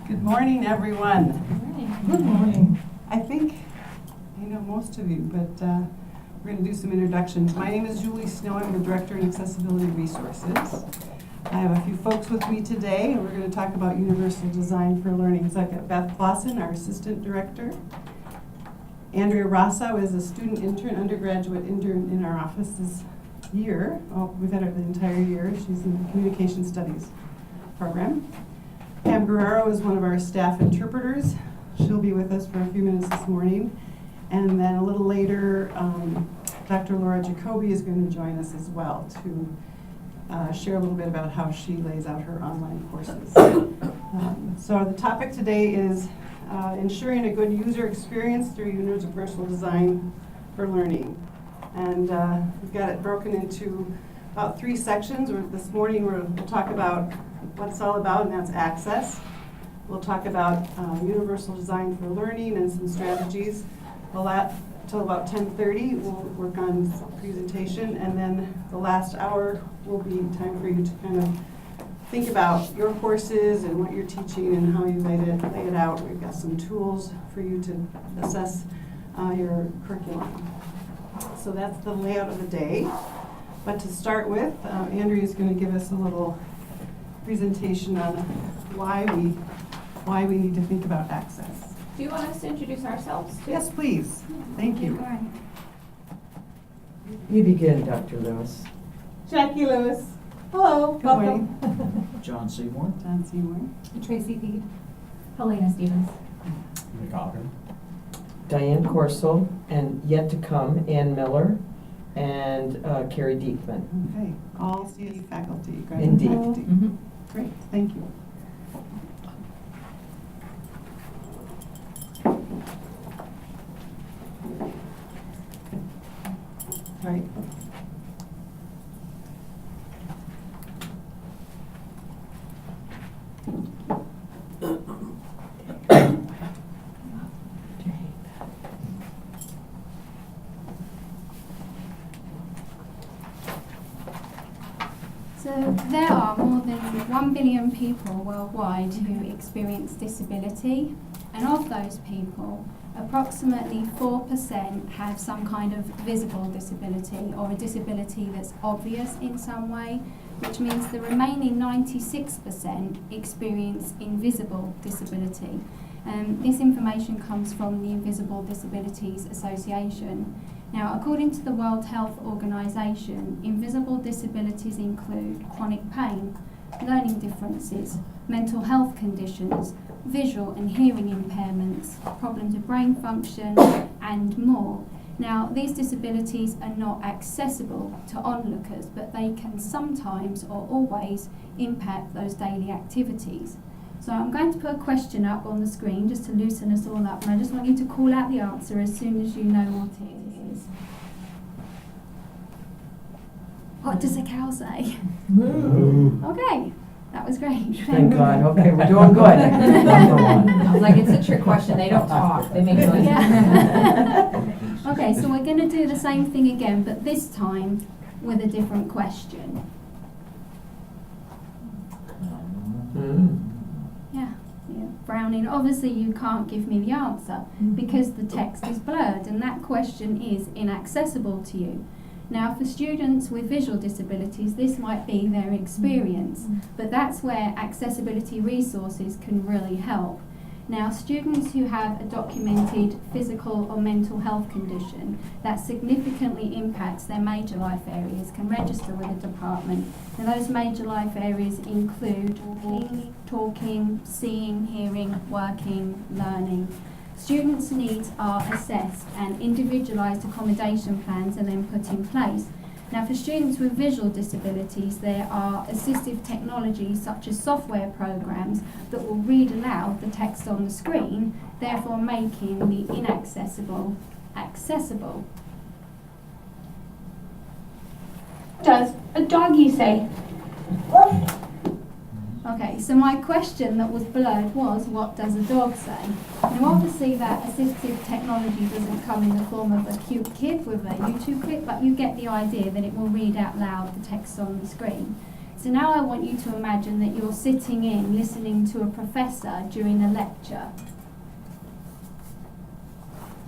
Good morning, everyone. Good morning. Good morning. I think I know most of you, but we're going to do some introductions. My name is Julie Snow. I'm the Director in Accessibility Resources. I have a few folks with me today, and we're going to talk about universal design for learning. So I've got Beth Clausen, our Assistant Director. Andrea Rosso is a student intern, undergraduate intern in our office this year. Oh, we've had her the entire year. She's in the Communication Studies program. Pam Guerrero is one of our staff interpreters. She'll be with us for a few minutes this morning. And then a little later, Dr. Laura Jacoby is going to join us as well to share a little bit about how she lays out her online courses. So the topic today is ensuring a good user experience through universal design for learning. And we've got it broken into about 3 sections. This morning we'll talk about what it's all about, and that's access. We'll talk about universal design for learning and some strategies. Till about 10:30, we'll work on presentation, and then the last hour will be time for you to kind of think about your courses and what you're teaching and how you lay it out. We've got some tools for you to assess your curriculum. So that's the layout of the day. But to start with, Andrea is going to give us a little presentation on why we need to think about access. Do you want us to introduce ourselves? Yes, please. Thank you. Go ahead. You begin, Dr. Lewis. Jackie Lewis. Hello. Good Welcome. morning. John Seymour. John Seymour. Tracy Feed. Helena Stevens. McCoggin. Diane Corsel, and yet to come, Ann Miller, and Carrie Diekman. Okay, all CE faculty, graduate Indeed. faculty. Mm-hmm. Great, thank you. All right. So there are more than 1 billion people worldwide who experience disability, and of those people, approximately 4% have some kind of visible disability or a disability that's obvious in some way, which means the remaining 96% experience invisible disability. This information comes from the Invisible Disabilities Association. Now, according to the World Health Organization, invisible disabilities include chronic pain, learning differences, mental health conditions, visual and hearing impairments, problems with brain function, and more. Now, these disabilities are not accessible to onlookers, but they can sometimes or always impact those daily activities. So I'm going to put a question up on the screen just to loosen us all up, and I just want you to call out the answer as soon as you know what it is. What does a cow say? Moo. Okay, that was great. Thank God. Okay, we're doing good. I was like, it's a trick question. They don't talk. They make noise. Yeah. Okay, so we're going to do the same thing again, but this time with a different question. Yeah, Browning. Obviously, you can't give me the answer because the text is blurred, and that question is inaccessible to you. Now, for students with visual disabilities, this might be their experience, but that's where accessibility resources can really help. Now, students who have a documented physical or mental health condition that significantly impacts their major life areas can register with a department. And those major life areas include walking, talking, seeing, hearing, working, learning. Students' needs are assessed and individualised accommodation plans are then put in place. Now, for students with visual disabilities, there are assistive technologies such as software programs that will read aloud the text on the screen, therefore making the inaccessible accessible. Does a doggy say? Okay, so my question that was blurred was, what does a dog say? Now obviously that assistive technology doesn't come in the form of a cute kid with a YouTube clip, but you get the idea that it will read out loud the text on the screen. So now I want you to imagine that you're sitting in listening to a professor during a lecture.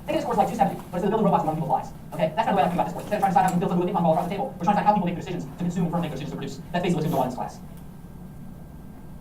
Think of this course like 270, but it's the building robots that run people's lives. Okay? That's kind of the way I think about this course. Instead of trying to decide how to build something with a ping pong ball across the table, we're trying to decide how people make their decisions to consume and make their decisions to produce. That's basically what's going to go on in this class.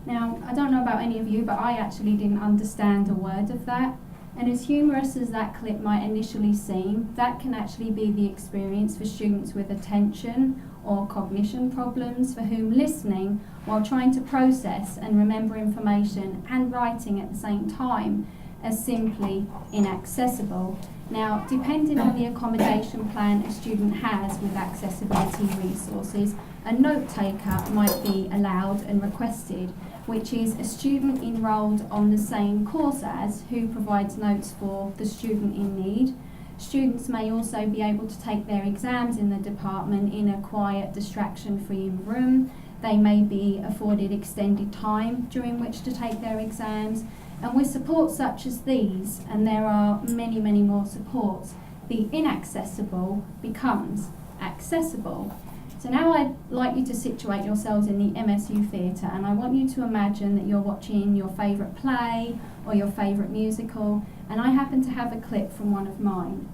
Now, I don't know about any of you, but I actually didn't understand a word of that. And as humorous as that clip might initially seem, that can actually be the experience for students with attention or cognition problems for whom listening while trying to process and remember information and writing at the same time as simply inaccessible. Now, depending on the accommodation plan a student has with accessibility resources, a note taker might be allowed and requested, which is a student enrolled on the same course as who provides notes for the student in need. Students may also be able to take their exams in the department in a quiet, distraction-free room. They may be afforded extended time during which to take their exams. And with support such as these, and there are many, many more supports, the inaccessible becomes accessible. So now I'd like you to situate yourselves in the MSU theatre, and I want you to imagine that you're watching your favourite play or your favourite musical, and I happen to have a clip from one of mine.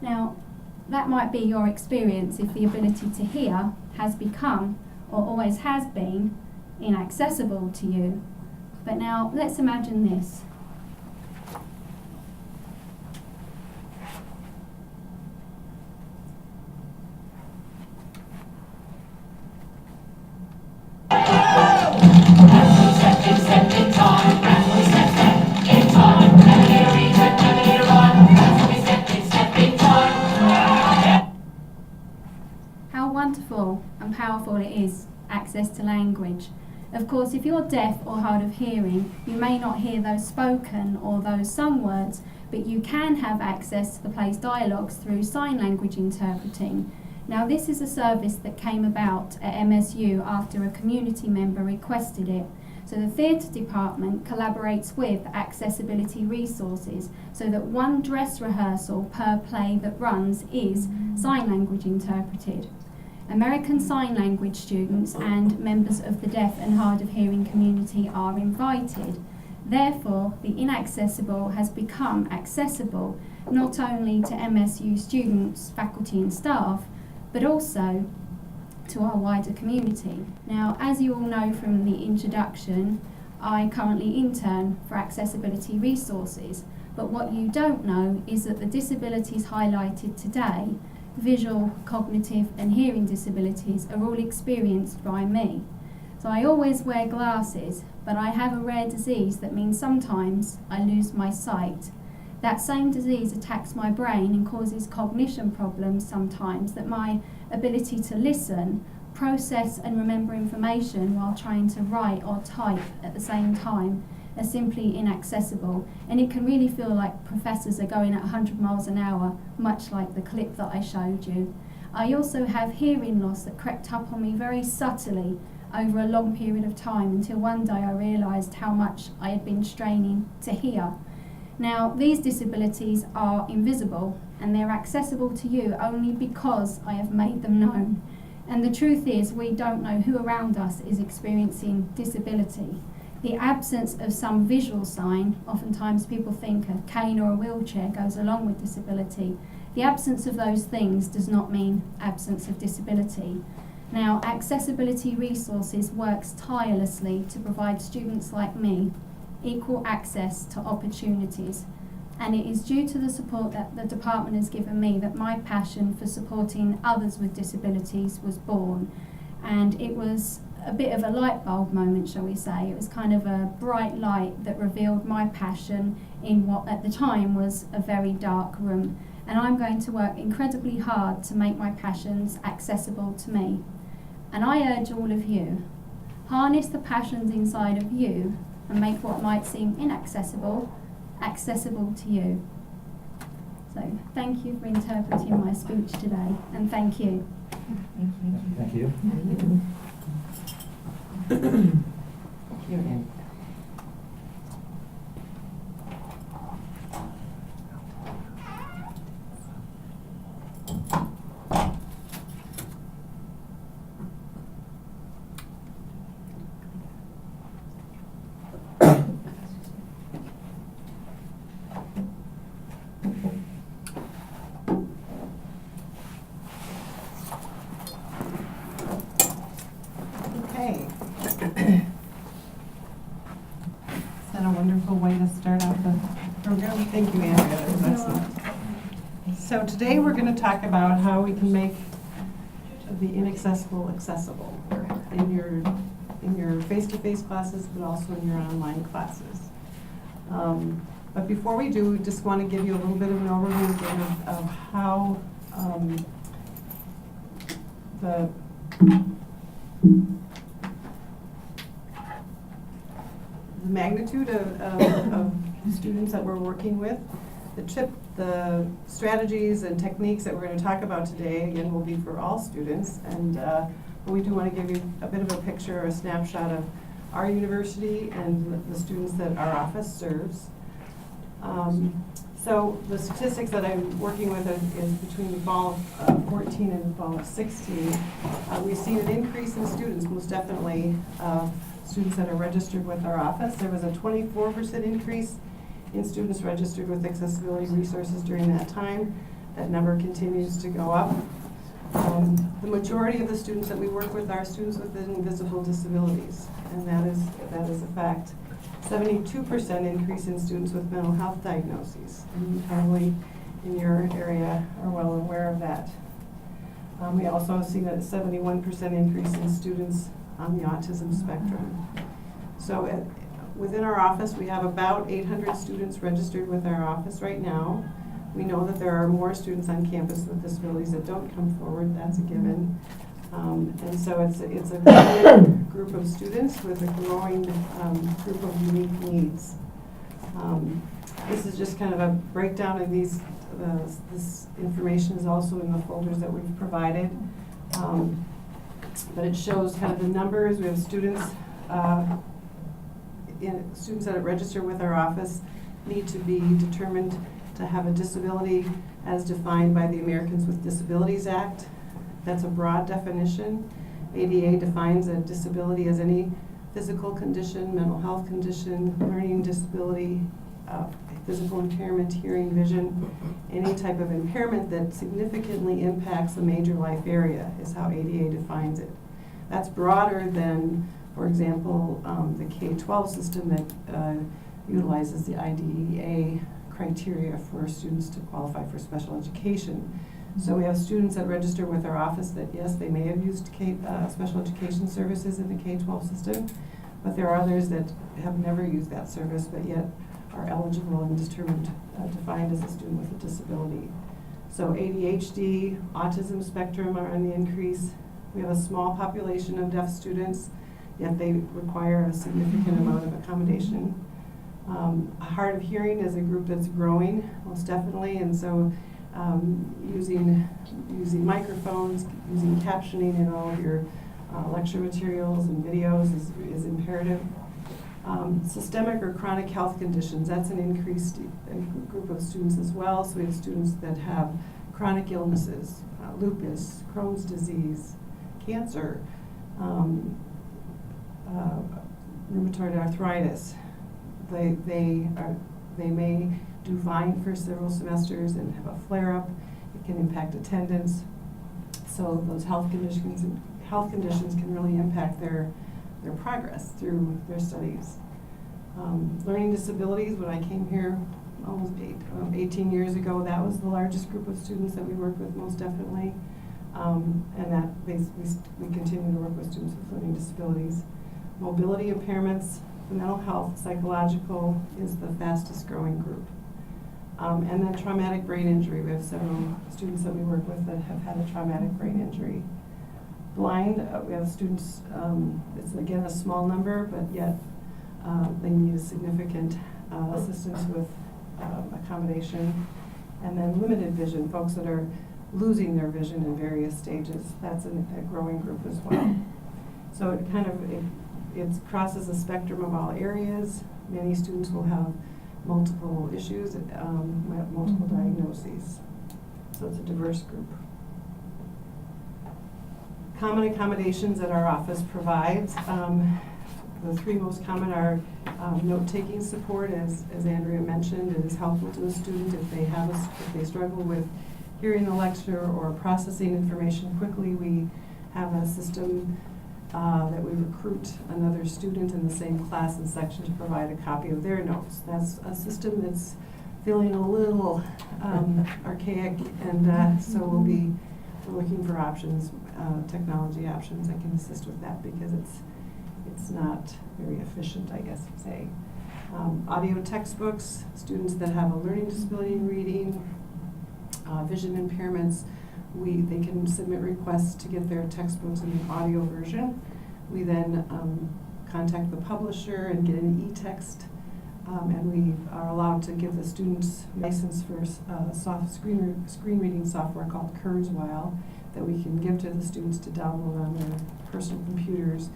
Now, that might be your experience if the ability to hear has become, or always has been, inaccessible to you. But now, let's imagine this. How wonderful and powerful it is, access to language. Of course, if you're deaf or hard of hearing, you may not hear those spoken or those sung words, but you can have access to the play's dialogues through sign language interpreting. Now, this is a service that came about at MSU after a community member requested it. So the theatre department collaborates with accessibility resources so that one dress rehearsal per play that runs is sign language interpreted. American Sign Language students and members of the deaf and hard of hearing community are invited. Therefore, the inaccessible has become accessible not only to MSU students, faculty and staff, but also to our wider community. Now, as you all know from the introduction, I currently intern for Accessibility Resources, but what you don't know is that the disabilities highlighted today, visual, cognitive and hearing disabilities, are all experienced by me. So I always wear glasses, but I have a rare disease that means sometimes I lose my sight. That same disease attacks my brain and causes cognition problems sometimes, that my ability to listen, process and remember information while trying to write or type at the same time are simply inaccessible, and it can really feel like professors are going at 100 miles an hour, much like the clip that I showed you. I also have hearing loss that crept up on me very subtly over a long period of time until one day I realised how much I had been straining to hear. Now, these disabilities are invisible and they're accessible to you only because I have made them known. And the truth is, we don't know who around us is experiencing disability. The absence of some visual sign, oftentimes people think a cane or a wheelchair goes along with disability. The absence of those things does not mean absence of disability. Now, Accessibility Resources works tirelessly to provide students like me equal access to opportunities. And it is due to the support that the department has given me that my passion for supporting others with disabilities was born. And it was a bit of a light bulb moment, shall we say. It was kind of a bright light that revealed my passion in what at the time was a very dark room. And I'm going to work incredibly hard to make my passions accessible to me. And I urge all of you, harness the passions inside of you and make what might seem inaccessible accessible to you. So thank you for interpreting my speech today, and thank you. Thank you. Okay. Is that a wonderful way to start out the program? Thank you, Andrea. That was excellent. So today we're going to talk about how we can make the inaccessible accessible in your face-to-face classes, but also in your online classes. But before we do, we just want to give you a little bit of an overview again of how the magnitude of students that we're working with, the strategies and techniques that we're going to talk about today, again, will be for all students. And but we do want to give you a bit of a picture or a snapshot of our university and the students that our office serves. So the statistics that I'm working with is between the fall of 14 and the fall of 16. We've seen an increase in students, most definitely, students that are registered with our office. There was a 24% increase in students registered with accessibility resources during that time. That number continues to go up. The majority of the students that we work with are students with invisible disabilities, and that is a fact. 72% increase in students with mental health diagnoses, and you probably in your area are well aware of that. We also have seen a 71% increase in students on the autism spectrum. So within our office, we have about 800 students registered with our office right now. We know that there are more students on campus with disabilities that don't come forward. That's a given. And so it's a growing group of students with a growing group of unique needs. This is just kind of a breakdown of these. This information is also in the folders that we've provided. But it shows kind of the numbers. We have students, students that are registered with our office need to be determined to have a disability as defined by the Americans with Disabilities Act. That's a broad definition. ADA defines a disability as any physical condition, mental health condition, learning disability, physical impairment, hearing, vision, any type of impairment that significantly impacts a major life area is how ADA defines it. That's broader than, for example, the K-12 system that utilizes the IDEA criteria for students to qualify for special education. So we have students that register with our office that, yes, they may have used special education services in the K-12 system, but there are others that have never used that service, but yet are eligible and defined as a student with a disability. So ADHD, autism spectrum are on the increase. We have a small population of deaf students, yet they require a significant amount of accommodation. Hard of hearing is a group that's growing, most definitely, and so using microphones, using captioning in all of your lecture materials and videos is imperative. Systemic or chronic health conditions, that's an increased group of students as well. So we have students that have chronic illnesses, lupus, Crohn's disease, cancer, rheumatoid arthritis. They may do fine for several semesters and have a flare-up. It can impact attendance. So those health conditions can really impact their progress through their studies. Learning disabilities, when I came here almost 18 years ago, that was the largest group of students that we worked with, most definitely. And that basically we continue to work with students with learning disabilities. Mobility impairments, mental health, psychological is the fastest growing group. And then traumatic brain injury. We have several students that we work with that have had a traumatic brain injury. Blind, we have students, it's again a small number, but yet they need a significant assistance with accommodation. And then limited vision, folks that are losing their vision in various stages. That's a growing group as well. So it kind of, it crosses a spectrum of all areas. Many students will have multiple issues, multiple diagnoses. So it's a diverse group. Common accommodations that our office provides. The three most common are note-taking support, as Andrea mentioned. It is helpful to a student if they struggle with hearing the lecture or processing information quickly. We have a system that we recruit another student in the same class and section to provide a copy of their notes. That's a system that's feeling a little archaic, and so we're looking for options, technology options that can assist with that, because it's not very efficient, I guess you'd say. Audio textbooks, students that have a learning disability in reading, vision impairments, they can submit requests to get their textbooks in the audio version. We then contact the publisher and get an e-text, and we are allowed to give the students license for soft screen reading software called Kurzweil that we can give to the students to download on their personal computers.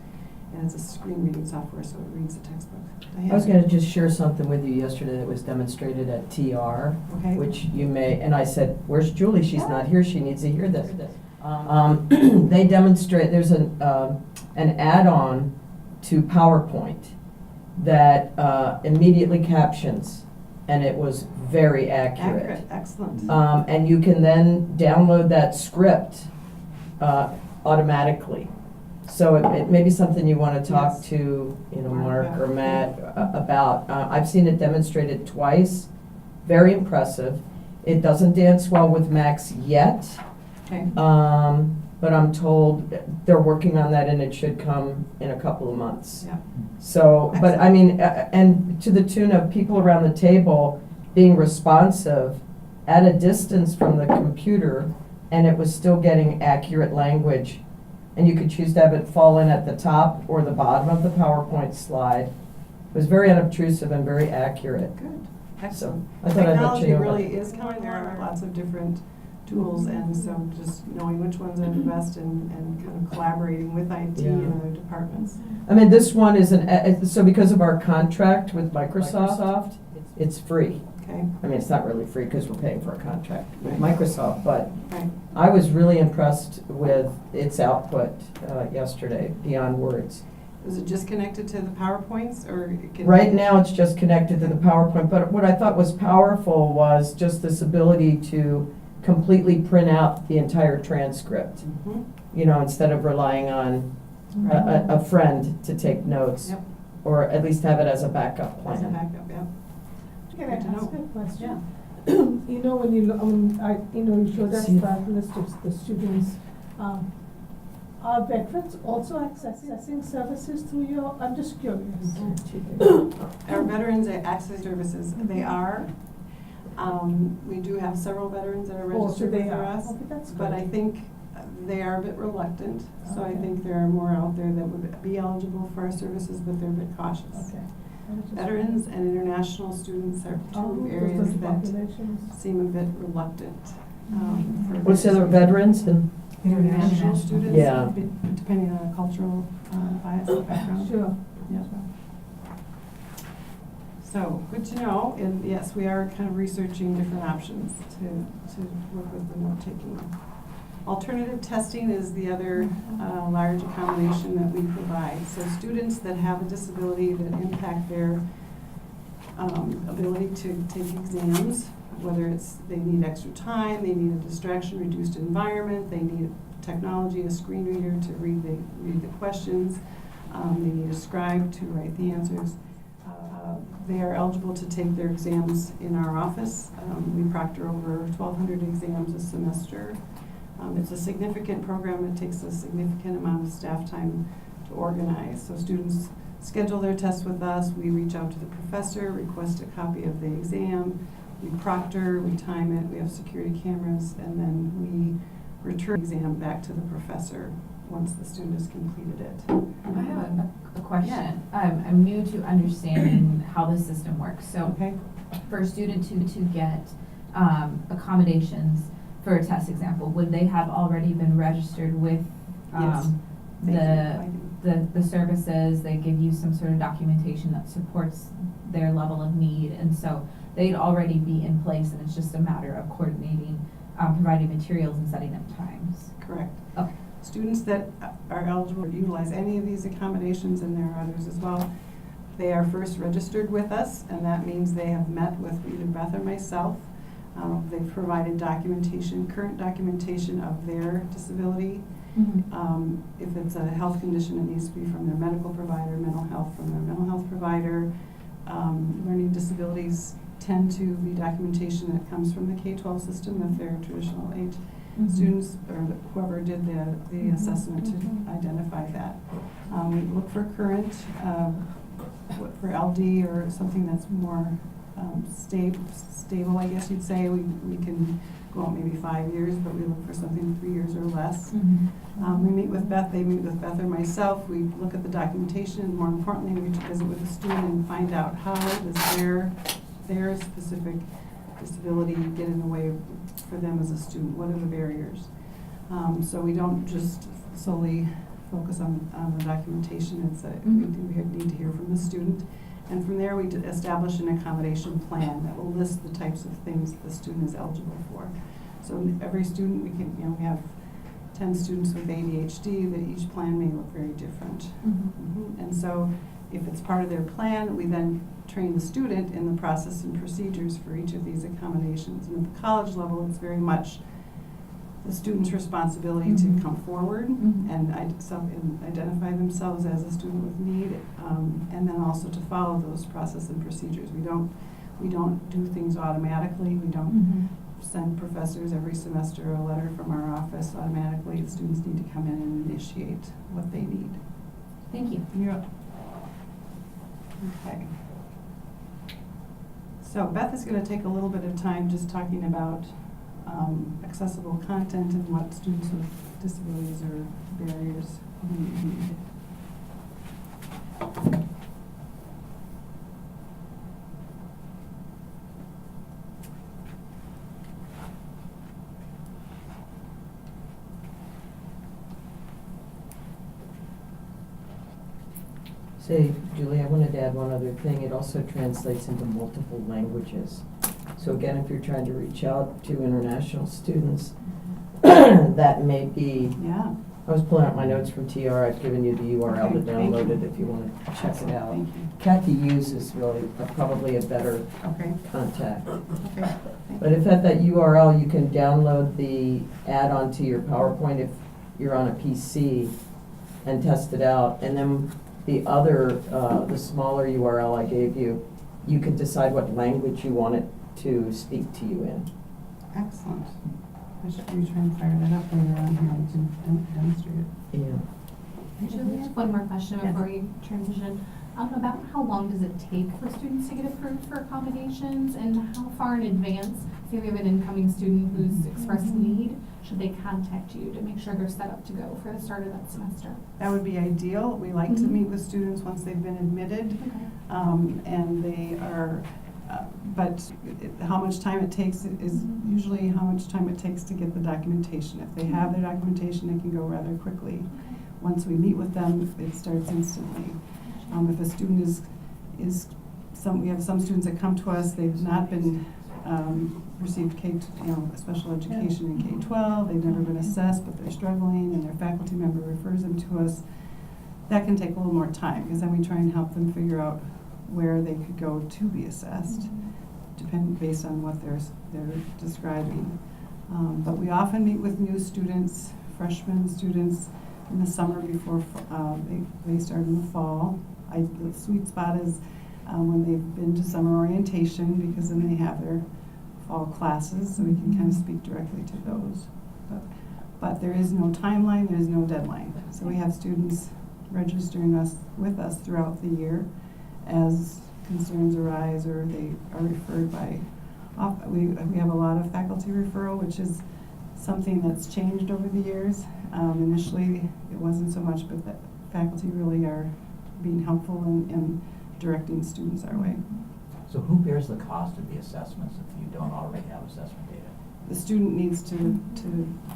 And it's a screen reading software, so it reads the textbook. I was going to just share something with you yesterday that was demonstrated at TR, Okay. which you may, and I said, where's Julie? She's not here. She needs to hear this. They demonstrate, there's an add-on to PowerPoint that immediately captions, and it was very accurate. Excellent. And you can then download that script automatically. So it may be something you want to talk Yes. to, Mark Mark or Matt about. I've seen it demonstrated twice. Very impressive. It doesn't dance well with Max yet, Okay. but I'm told they're working on that and it should come in a couple of months. Yeah. So, but I mean, and to the tune of people around the table being responsive at a distance from the computer, and it was still getting accurate language. And you could choose to have it fall in at the top or the bottom of the PowerPoint slide. It was very unobtrusive and very accurate. Good. Excellent. I thought I'd let Technology you know about really is coming. There are lots of different tools, and so just knowing which ones are the best and kind of collaborating with IT Yeah. and other departments. I mean, this one is so because of our contract with Microsoft, it's free. Okay. I mean, it's not really free because we're paying for a contract with Microsoft, but Right. I was really impressed with its output yesterday, beyond words. Is it just connected to the PowerPoints, or Right now, it's just connected to the PowerPoint, but what I thought was powerful was just this ability to completely print out the entire transcript, Mhm. instead of relying on a friend to take notes, Yep. or at least have it as a backup As a plan. backup, yeah. Can I Good to ask know. a question? When you, you showed us See. that list of the students, are veterans also accessing services through your, I'm just curious. Our veterans access services, they are. We do have several veterans that are Oh, so registered they with are. us, Okay, that's but good. I think they are a bit reluctant. So I Okay. think there are more out there that would be eligible for our services, but they're a bit cautious. Okay. I was just- Veterans and international students are Oh, two those are areas the that populations. seem a bit reluctant. For What's the other veterans and? International students, Yeah. depending on a cultural bias and background. Sure. Yeah. So, good to know, and yes, we are kind of researching different options to work with the note-taking. Alternative testing is the other large accommodation that we provide. So students that have a disability that impact their ability to take exams, whether it's they need extra time, they need a distraction reduced environment, they need technology, a screen reader to read the questions, they need a scribe to write the answers. They are eligible to take their exams in our office. We proctor over 1,200 exams a semester. It's a significant program. It takes a significant amount of staff time to organize. So students schedule their tests with us. We reach out to the professor, request a copy of the exam. We proctor, we time it, we have security cameras, and then we return the exam back to the professor once the student has completed it. I have a question. I'm new to understanding how the system works. So Okay? for a student to get accommodations for a test example, would they have already been registered with Yes. Thank you. the services? They give you some sort of documentation that supports their level of need, and so they'd already be in place, and it's just a matter of coordinating, providing materials and setting up times. Correct. Okay. Students that are eligible to utilize any of these accommodations, and there are others as well, they are first registered with us, and that means they have met with either Beth or myself. They've provided documentation, current documentation of their disability. If it's a health condition, it needs to be from their medical provider, mental health from their mental health provider. Learning disabilities tend to be documentation that comes from the K-12 system if they're traditional age students, or whoever did the assessment to identify that. We look for current, for LD or something that's more stable, I guess you'd say. We can go out maybe 5 years, but we look for something 3 years or less. We meet with Beth, they meet with Beth or myself, we look at the documentation, and more importantly, we visit with the student and find out how does their specific disability get in the way for them as a student, what are the barriers. So we don't just solely focus on the documentation, it's we need to hear from the student. And from there, we establish an accommodation plan that will list the types of things the student is eligible for. So every student, we have 10 students with ADHD, that each plan may look very different. And so if it's part of their plan, we then train the student in the process and procedures for each of these accommodations. And at the college level, it's very much the student's responsibility to come forward and identify themselves as a student with need, and then also to follow those process and procedures. We don't do things automatically. We don't send professors every semester a letter from our office automatically. The students need to come in and initiate what they need. Thank you. Yeah. Okay. So Beth is going to take a little bit of time just talking about accessible content and what students with disabilities or barriers need. Say, Julie, I wanted to add one other thing. It also translates into multiple languages. So again, if you're trying to reach out to international students, that may be, Yeah. I was pulling out my notes from TR. I've given you the URL to Okay, thank download you. it if you want to check it out. Thank you. Kathy Hughes is really probably a better Okay. contact. Okay. But if at that URL, you can download the add-on to your PowerPoint if you're on a PC and test it out. And then the other, the smaller URL I gave you, you can decide what language you want it to speak to you in. Excellent. I should be trying to fire that up later on here. We can demonstrate it. Yeah. Julie, I have one more question Yes. before you transition. About how long does it take for students to get approved for accommodations, and how far in advance, say we have an incoming student who's expressed need, should they contact you to make sure they're set up to go for the start of that semester? That would be ideal. We like to meet with students once they've been admitted, and they are, but how much time it takes is usually how much time it takes to get the documentation. If they have their documentation, it can go rather quickly. Once we meet with them, it starts instantly. If a student we have some students that come to us, they've not been received special education in K-12, they've never been assessed, but they're struggling, and their faculty member refers them to us. That can take a little more time, because then we try and help them figure out where they could go to be assessed, based on what they're describing. But we often meet with new students, freshman students, in the summer before they start in the fall. The sweet spot is when they've been to summer orientation, because then they have their fall classes, so we can kind of speak directly to those. But there is no timeline, there is no deadline. So we have students registering with us throughout the year as concerns arise, or they are referred by. We have a lot of faculty referral, which is something that's changed over the years. Initially, it wasn't so much, but the faculty really are being helpful in directing students our way. So who bears the cost of the assessments if you don't already have assessment data? The student needs to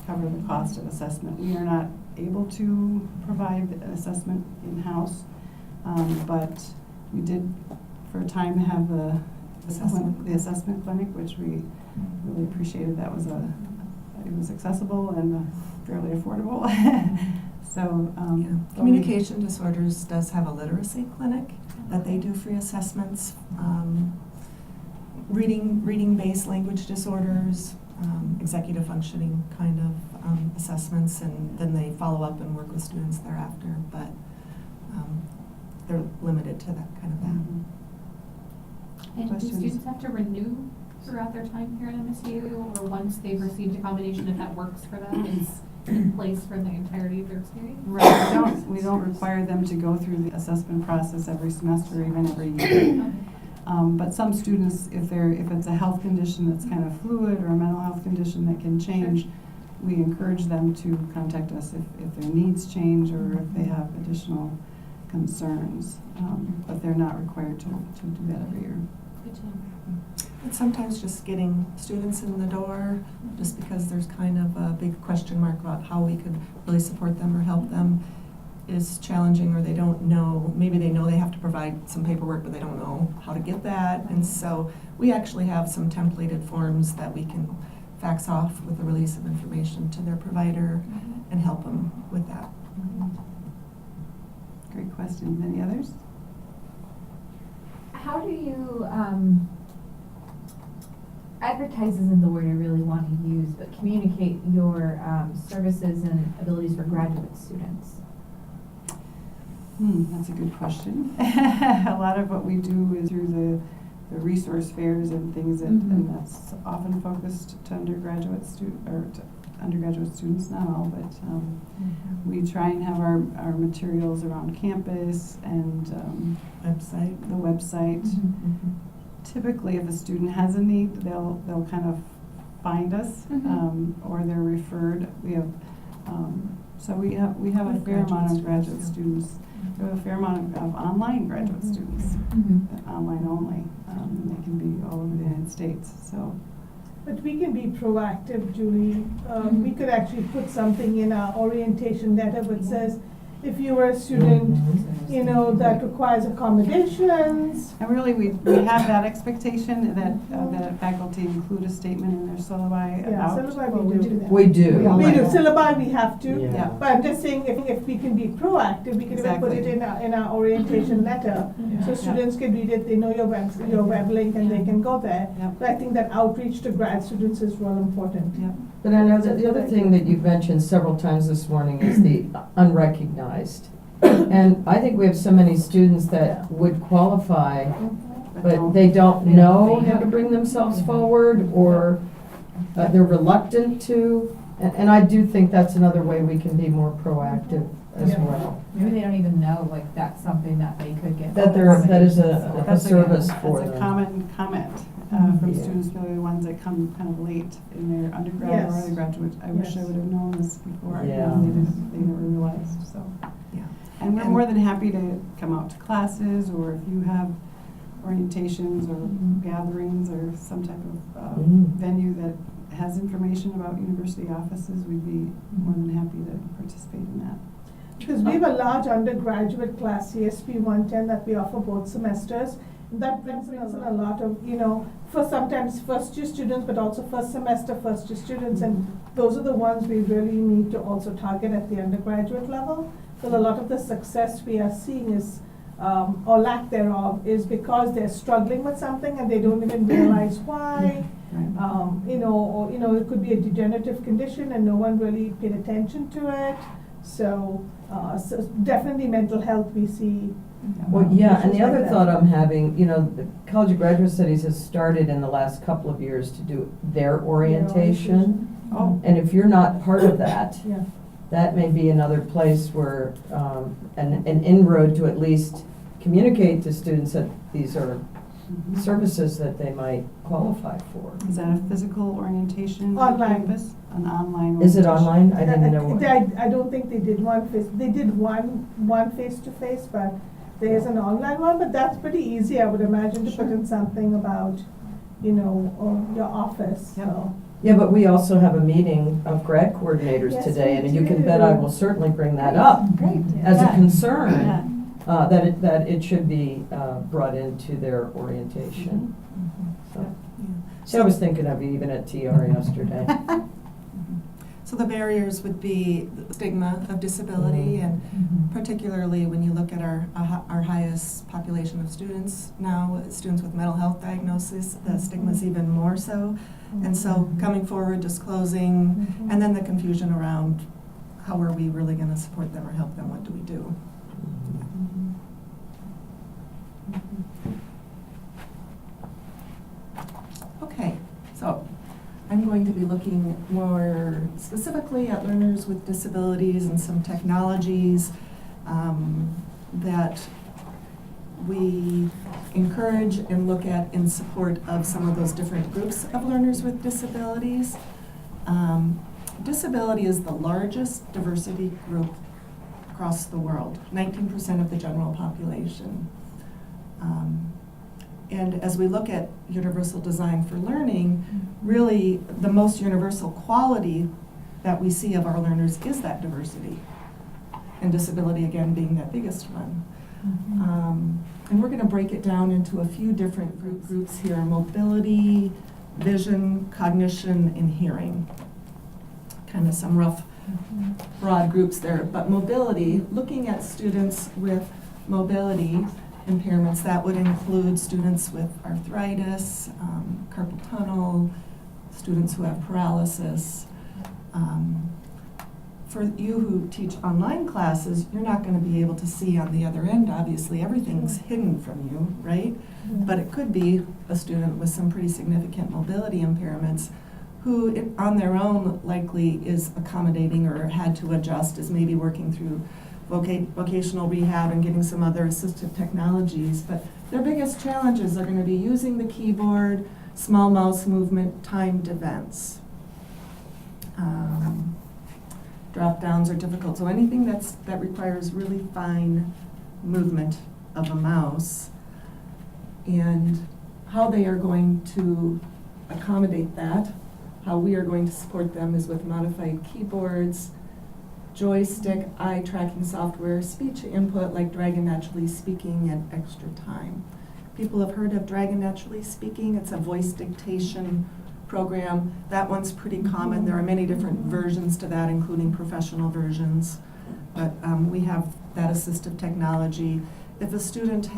cover the cost of assessment. We are not able to provide an assessment in-house, but we did for a time have the assessment clinic, which we really appreciated. That was a it was accessible and fairly affordable. So, Communication Disorders does have a literacy clinic that they do free assessments, reading-based language disorders, executive functioning kind of assessments, and then they follow up and work with students thereafter, but they're limited to that kind of that. And do Questions? students have to renew throughout their time here at MSU, or once they've received accommodation, if that works for them, it's in place for the entirety of their experience? right, we don't require them to go through the assessment process every semester or even every year. Okay. But some students, if it's a health condition that's kind of fluid or a mental health condition that can change, we encourage them to contact us if their needs change or if they have additional concerns. But they're not required to do that every year. Good to know. And sometimes just getting students in the door, just because there's kind of a big question mark about how we could really support them or help them, is challenging, or they don't know, maybe they know they have to provide some paperwork, but they don't know how to get that. And so we actually have some templated forms that we can fax off with the release of information to their provider and help them with that. Great question. Any others? How do you, advertise isn't the word I really want to use, but communicate your services and abilities for graduate students? That's a good question. A lot of what we do is through the resource fairs and things, and that's often focused to undergraduate students, not all, but we try and have our materials around campus and the website. Typically, if a student has a need, they'll kind of find us, or they're referred. We have a fair amount of graduate students. We have a fair amount of online graduate students, online only. And they can be all over the United States. So, But we can be proactive, Julie. We could actually put something in our orientation letter which says, if you are a student, that requires accommodations. and really, we have that expectation that faculty include a statement in their syllabi Yeah, about. syllabi we do that. We do. We do, syllabi we have to, Yeah. but I'm just saying if we can be proactive, we can even put it Exactly. in our orientation letter. So students can read it, they know your web link and they can go there. Yep. But I think that outreach to grad students is real important. Yep. But I know that the other thing that you've mentioned several times this morning is the unrecognized. And I think we have so many students that would qualify, but they don't know how to bring themselves forward, or they're reluctant to. And I do think that's another way we can be more proactive as Yeah. well. Maybe they don't even know, like, that's something that they could get. That that is a That's service for That's a them. common comment from Yeah. students, really the ones that come kind of late in their undergrad or Yes. undergraduate. I wish I Yes. would have known this before. Yeah. They never realized, so. Yeah. And we're more than happy to come out to classes, or if you have orientations or gatherings or some type of venue that has information about university offices, we'd be more than happy to participate in that. Because we have a large undergraduate class, CSP 110, that we offer both semesters. And that brings in a lot of, for sometimes first year students, but also first semester first year students. And those are the ones we really need to also target at the undergraduate level. So a lot of the success we are seeing is, or lack thereof, is because they're struggling with something and they don't even realize why. Right. Or it could be a degenerative condition and no one really paid attention to it. So definitely mental health we see. Well, yeah, and the issues like other that. thought I'm having, the College of Graduate Studies has started in the last couple of years to do their orientation. Oh, And if you're not part of that, Yeah. that may be another place where, an inroad to at least communicate to students that these are services that they might qualify for. is that a physical orientation? Online. Campus? An online Is it orientation? online? I didn't know. what- I don't think they did they did one face-to-face, but there's an online one, but that's pretty easy, I would imagine, to put in something about, your office, so. Yeah, but we also have a meeting of grad coordinators Yes, today, we and you can bet I do. will certainly bring that up Great. as a Yeah. concern, that it should be brought into their orientation. So I was thinking of you even at TR yesterday. So the barriers would be the stigma of disability, and particularly when you look at our highest population of students now, students with mental health diagnosis, the stigma is even more so. And so coming forward, disclosing, and then the confusion around how are we really going to support them or help them, what do we do? Okay, so I'm going to be looking more specifically at learners with disabilities and some technologies that we encourage and look at in support of some of those different groups of learners with disabilities. Disability is the largest diversity group across the world, 19% of the general population. And as we look at universal design for learning, really the most universal quality that we see of our learners is that diversity. And disability, again, being that biggest one. And we're going to break it down into a few different groups here: mobility, vision, cognition, and hearing. Kind of some rough, broad groups there. But mobility, looking at students with mobility impairments, that would include students with arthritis, carpal tunnel, students who have paralysis. For you who teach online classes, you're not going to be able to see on the other end, obviously. Everything's hidden from you, right? But it could be a student with some pretty significant mobility impairments who on their own likely is accommodating or had to adjust, is maybe working through vocational rehab and getting some other assistive technologies. But their biggest challenges are going to be using the keyboard, small mouse movement, timed events. Drop downs are difficult, so anything that requires really fine movement of a mouse, and how they are going to accommodate that, how we are going to support them is with modified keyboards, joystick, eye tracking software, speech input like Dragon Naturally Speaking, and extra time. People have heard of Dragon Naturally Speaking. It's a voice dictation program. That one's pretty common. There are many different versions to that, including professional versions. But we have that assistive technology. If a student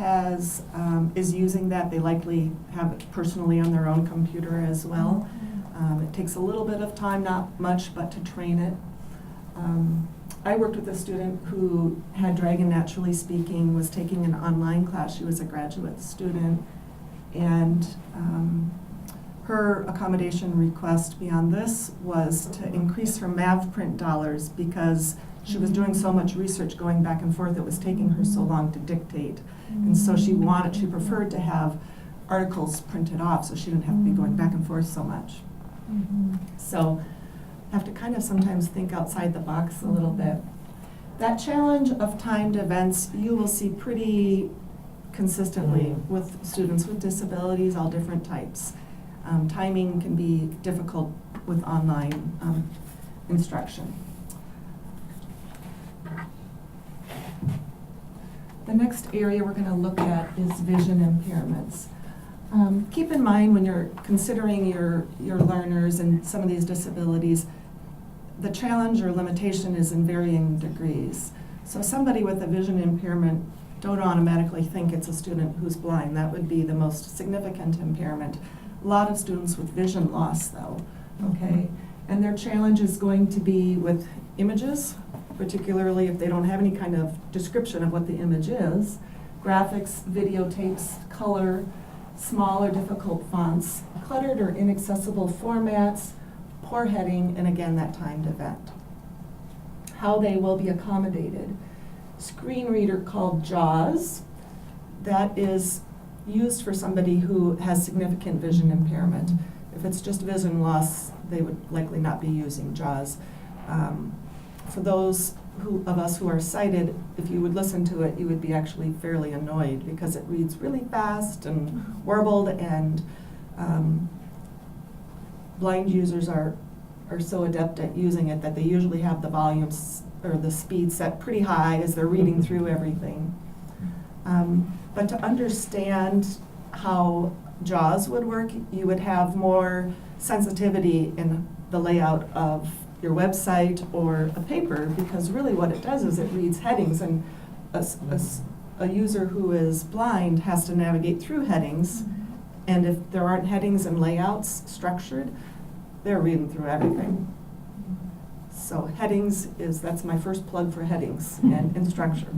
is using that, they likely have it personally on their own computer as well. It takes a little bit of time, not much, but to train it. I worked with a student who had Dragon Naturally Speaking, was taking an online class. She was a graduate student, and her accommodation request beyond this was to increase her MAVPrint dollars because she was doing so much research going back and forth, it was taking her so long to dictate. And so she preferred to have articles printed off so she didn't have to be going back and forth so much. So have to kind of sometimes think outside the box a little bit. That challenge of timed events you will see pretty consistently with students with disabilities, all different types. Timing can be difficult with online instruction. The next area we're going to look at is vision impairments. Keep in mind when you're considering your learners and some of these disabilities, the challenge or limitation is in varying degrees. So somebody with a vision impairment, don't automatically think it's a student who's blind. That would be the most significant impairment. A lot of students with vision loss though, okay? And their challenge is going to be with images, particularly if they don't have any kind of description of what the image is, graphics, videotapes, color, small or difficult fonts, cluttered or inaccessible formats, poor heading, and again, that timed event. How they will be accommodated. Screen reader called JAWS, that is used for somebody who has significant vision impairment. If it's just vision loss, they would likely not be using JAWS. For those of us who are sighted, if you would listen to it, you would be actually fairly annoyed because it reads really fast and warbled, and blind users are so adept at using it that they usually have the volumes or the speed set pretty high as they're reading through everything. But to understand how JAWS would work, you would have more sensitivity in the layout of your website or a paper, because really what it does is it reads headings, and a user who is blind has to navigate through headings, and if there aren't headings and layouts structured, they're reading through everything. So headings that's my first plug for headings and structure.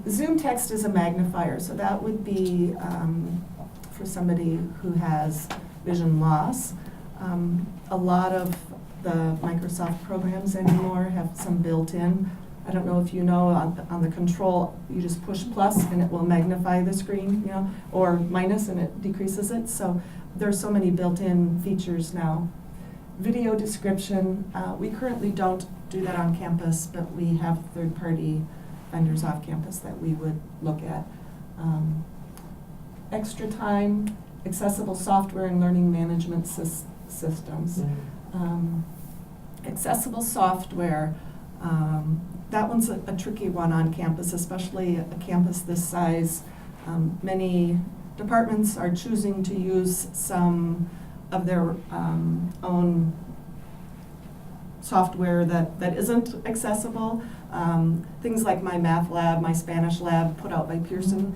Zoom text is a magnifier, so that would be for somebody who has vision loss. A lot of the Microsoft programs anymore have some built-in. I don't know if you know, on the control, you just push plus and it will magnify the screen, you know, or minus and it decreases it. So there's so many built-in features now. Video description, we currently don't do that on campus, but we have third-party vendors off campus that we would look at. Extra time, accessible software and learning management systems. Accessible software, that one's a tricky one on campus, especially a campus this size. Many departments are choosing to use some of their own software that isn't accessible. Things like my math lab, my Spanish lab, put out by Pearson,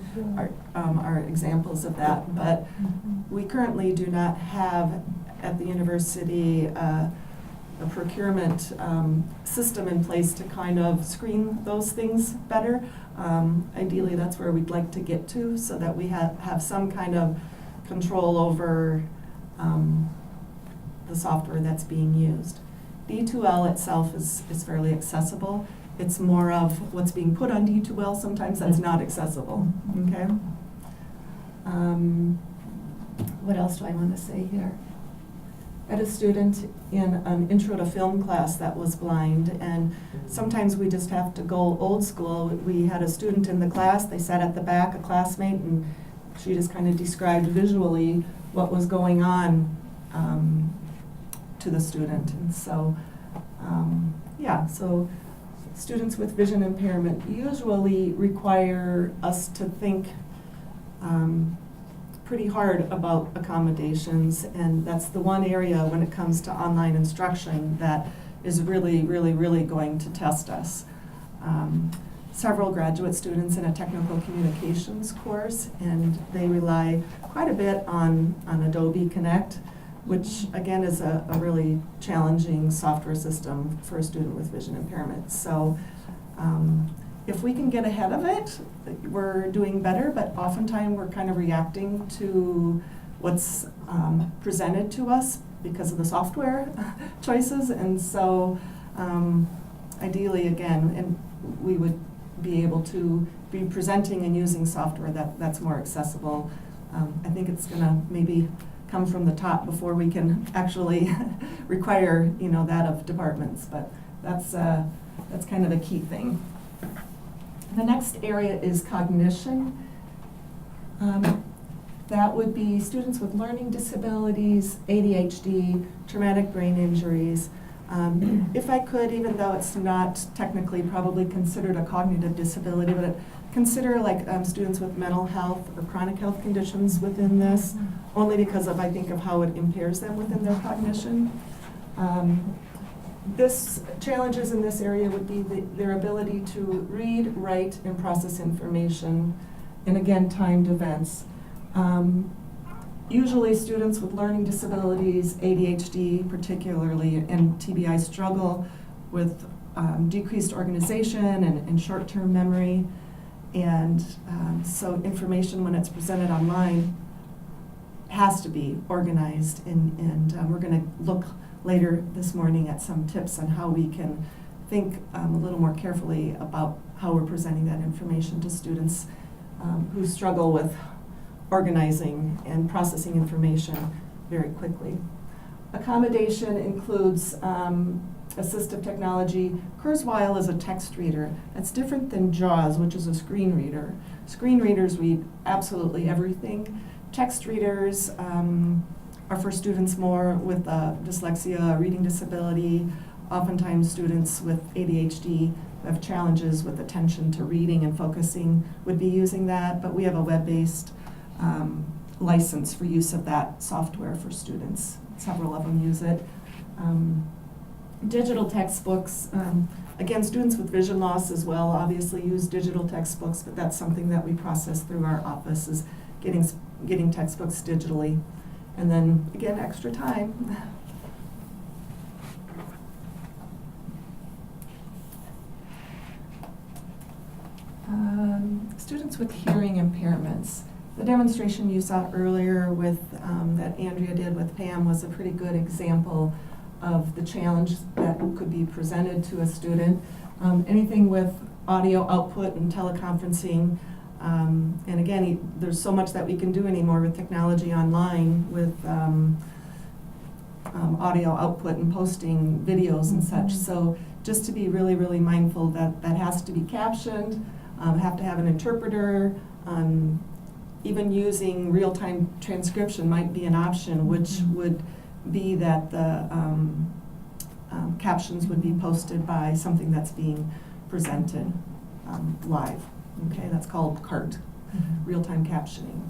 are examples of that. But we currently do not have at the university a procurement system in place to kind of screen those things better. Ideally, that's where we'd like to get to, so that we have some kind of control over the software that's being used. D2L itself is fairly accessible. It's more of what's being put on D2L. Sometimes that's not accessible. Okay. What else do I want to say here? I had a student in an intro to film class that was blind, and sometimes we just have to go old school. We had a student in the class, they sat at the back, a classmate, and she just kind of described visually what was going on to the student. And so, so students with vision impairment usually require us to think pretty hard about accommodations, and that's the one area when it comes to online instruction that is really, really, really going to test us. Several graduate students in a technical communications course, and they rely quite a bit on Adobe Connect, which again is a really challenging software system for a student with vision impairment. So if we can get ahead of it, we're doing better, but oftentimes we're kind of reacting to what's presented to us because of the software choices. And so ideally, again, and we would be able to be presenting and using software that's more accessible. I think it's gonna maybe come from the top before we can actually require, that of departments, but that's kind of a key thing. The next area is cognition. That would be students with learning disabilities, ADHD, traumatic brain injuries. If I could, even though it's not technically probably considered a cognitive disability, but consider like students with mental health or chronic health conditions within this, only because I think of how it impairs them within their cognition. Challenges in this area would be their ability to read, write, and process information, and again, timed events. Usually students with learning disabilities, ADHD particularly, and TBI struggle with decreased organization and short-term memory. And so information, when it's presented online, has to be organized. And we're going to look later this morning at some tips on how we can think a little more carefully about how we're presenting that information to students who struggle with organizing and processing information very quickly. Accommodation includes assistive technology. Kurzweil is a text reader. That's different than JAWS, which is a screen reader. Screen readers read absolutely everything. Text readers are for students more with dyslexia, reading disability. Oftentimes students with ADHD who have challenges with attention to reading and focusing would be using that, but we have a web-based license for use of that software for students. Several of them use it. digital textbooks. Again, students with vision loss as well obviously use digital textbooks, but that's something that we process through our office, is getting textbooks digitally. And then, again, extra time. Students with hearing impairments. The demonstration you saw earlier with, that Andrea did with Pam was a pretty good example of the challenge that could be presented to a student. Anything with audio output and teleconferencing, and again, there's so much that we can do anymore with technology online with audio output and posting videos and such. So just to be really, really mindful that that has to be captioned, have to have an interpreter, even using real-time transcription might be an option, which would be that the captions would be posted by something that's being presented live. Okay, that's called CART, real-time captioning.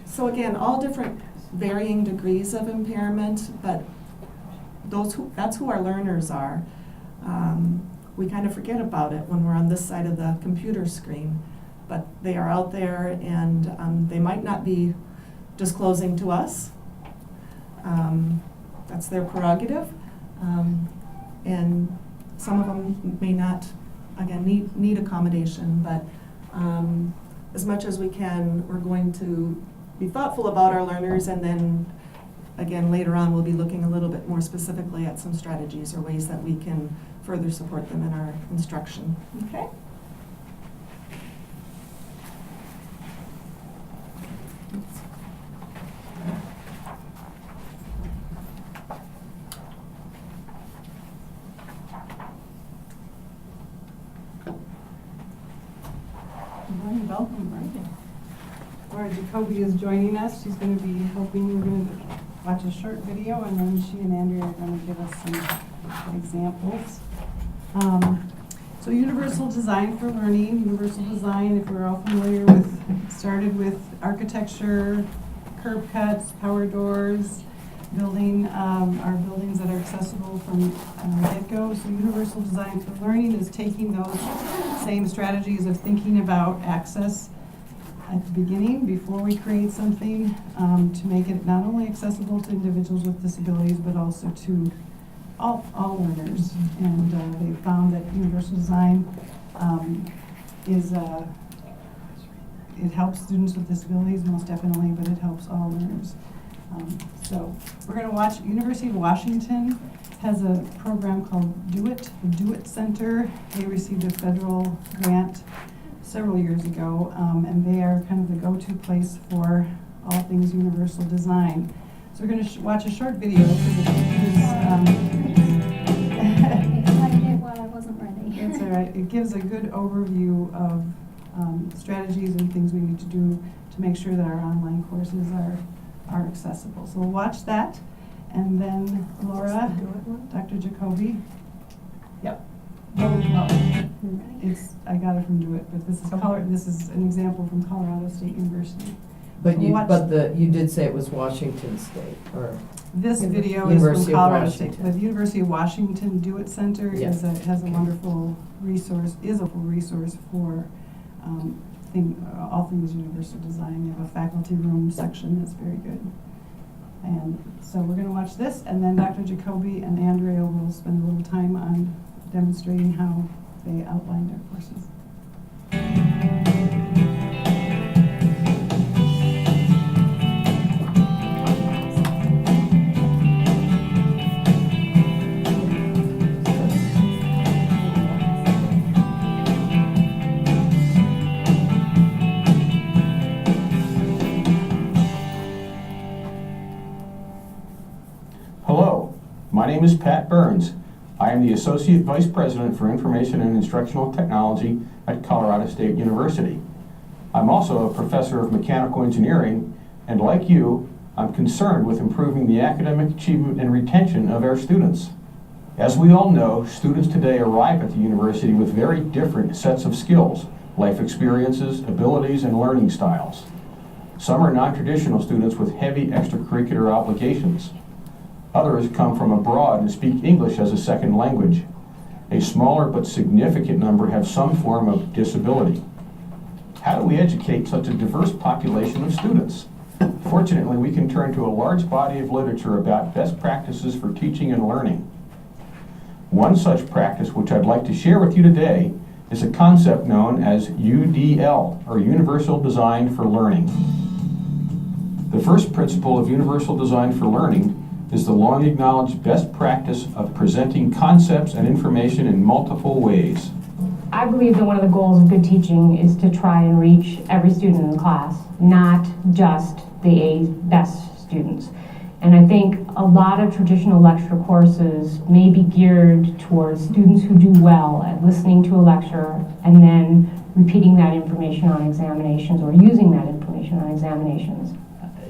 So again, all different varying degrees of impairment, but that's who our learners are. We kind of forget about it when we're on this side of the computer screen, but they are out there, and they might not be disclosing to us. That's their prerogative, and some of them may not, again, need accommodation, but as much as we can, we're going to be thoughtful about our learners, and then again, later on, we'll be looking a little bit more specifically at some strategies or ways that we can further support them in our instruction. Okay? Welcome. Laura Jacoby is joining us. She's going to be helping. We're going to watch a short video, and then she and Andrea are going to give us some examples. So universal design for learning. Universal design, if we're all familiar with, started with architecture, curb cuts, power doors, building our buildings that are accessible from get-go. So universal design for learning is taking those same strategies of thinking about access at the beginning before we create something, to make it not only accessible to individuals with disabilities but also to all learners. And they found that universal design it helps students with disabilities most definitely, but it helps all learners. So we're going to watch. University of Washington has a program called Do It, the Do It Center. They received a federal grant several years ago, and they are kind of the go-to place for all things universal design. So we're going to watch a short video. While I wasn't ready. That's all right. It gives a good overview of strategies and things we need to do to make sure that our online courses are accessible. So we'll watch that, and then Laura, Dr. Jacoby. Yep. I got it from Do It, but this is an example from Colorado State University. But So you did say it was Washington State, or? this video University is from of Colorado State. Washington. The University of Washington Do It Center has a wonderful resource, for all things universal design. They have a faculty room section that's very good. And so we're going to watch this, and then Dr. Jacoby and Andrea will spend a little time on demonstrating how they outlined their courses. Hello, my name is Pat Burns. I am the Associate Vice President for Information and Instructional Technology at Colorado State University. I'm also a professor of mechanical engineering, and like you, I'm concerned with improving the academic achievement and retention of our students. As we all know, students today arrive at the university with very different sets of skills, life experiences, abilities, and learning styles. Some are non-traditional students with heavy extracurricular obligations. Others come from abroad and speak English as a second language. A smaller but significant number have some form of disability. How do we educate such a diverse population of students? Fortunately, we can turn to a large body of literature about best practices for teaching and learning. One such practice, which I'd like to share with you today, is a concept known as UDL, or Universal Design for Learning. The first principle of Universal Design for Learning is the long acknowledged best practice of presenting concepts and information in multiple ways. I believe that one of the goals of good teaching is to try and reach every student in the class, not just the best students. And I think a lot of traditional lecture courses may be geared towards students who do well at listening to a lecture and then repeating that information on examinations or using that information on examinations.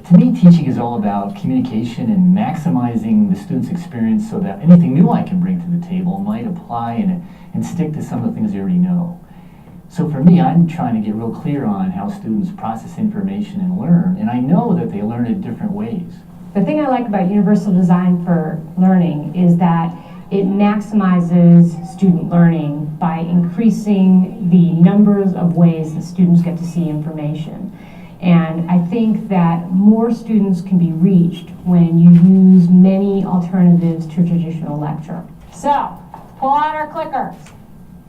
To me, teaching is all about communication and maximizing the student's experience so that anything new I can bring to the table might apply and stick to some of the things they already know. So for me, I'm trying to get real clear on how students process information and learn, and I know that they learn it different ways. The thing I like about Universal Design for Learning is that it maximizes student learning by increasing the numbers of ways that students get to see information. And I think that more students can be reached when you use many alternatives to traditional lecture. So, pull out our clickers.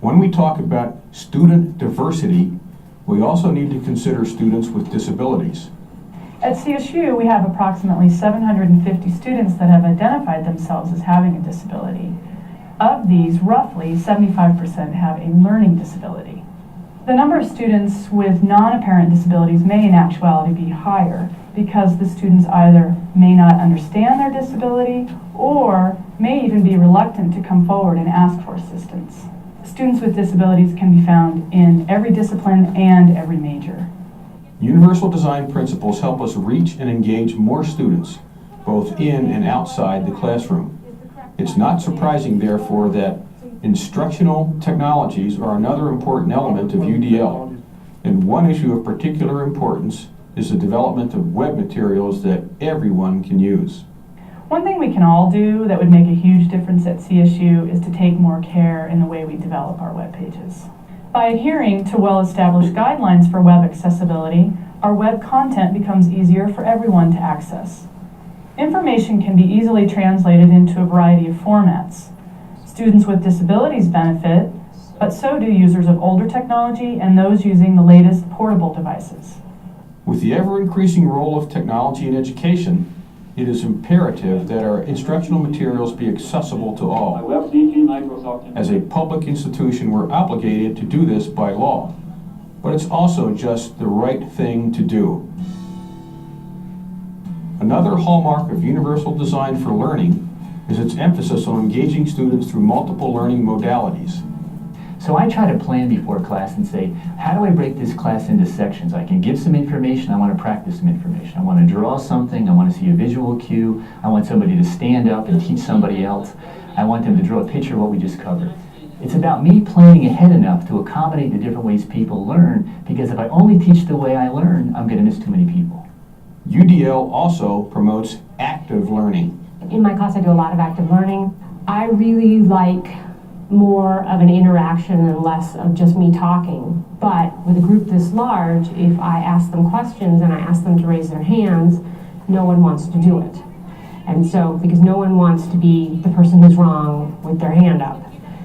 When we talk about student diversity, we also need to consider students with disabilities. At CSU, we have approximately 750 students that have identified themselves as having a disability. Of these, roughly 75% have a learning disability. The number of students with non-apparent disabilities may in actuality be higher because the students either may not understand their disability or may even be reluctant to come forward and ask for assistance. Students with disabilities can be found in every discipline and every major. Universal design principles help us reach and engage more students, both in and outside the classroom. It's not surprising, therefore, that instructional technologies are another important element of UDL, and one issue of particular importance is the development of web materials that everyone can use. One thing we can all do that would make a huge difference at CSU is to take more care in the way we develop our web pages. By adhering to well-established guidelines for web accessibility, our web content becomes easier for everyone to access. Information can be easily translated into a variety of formats. Students with disabilities benefit, but so do users of older technology and those using the latest portable devices. With the ever-increasing role of technology in education, it is imperative that our instructional materials be accessible to all. As a public institution, we're obligated to do this by law, but it's also just the right thing to do. Another hallmark of Universal Design for Learning is its emphasis on engaging students through multiple learning modalities. So I try to plan before class and say, how do I break this class into sections? I can give some information, I want to practice some information. I want to draw something, I want to see a visual cue, I want somebody to stand up and teach somebody else. I want them to draw a picture of what we just covered. It's about me planning ahead enough to accommodate the different ways people learn, because if I only teach the way I learn, I'm going to miss too many people. UDL also promotes active learning. In my class, I do a lot of active learning. I really like more of an interaction and less of just me talking. But with a group this large, if I ask them questions and I ask them to raise their hands, no one wants to do it. And so, because no one wants to be the person who's wrong with their hand up.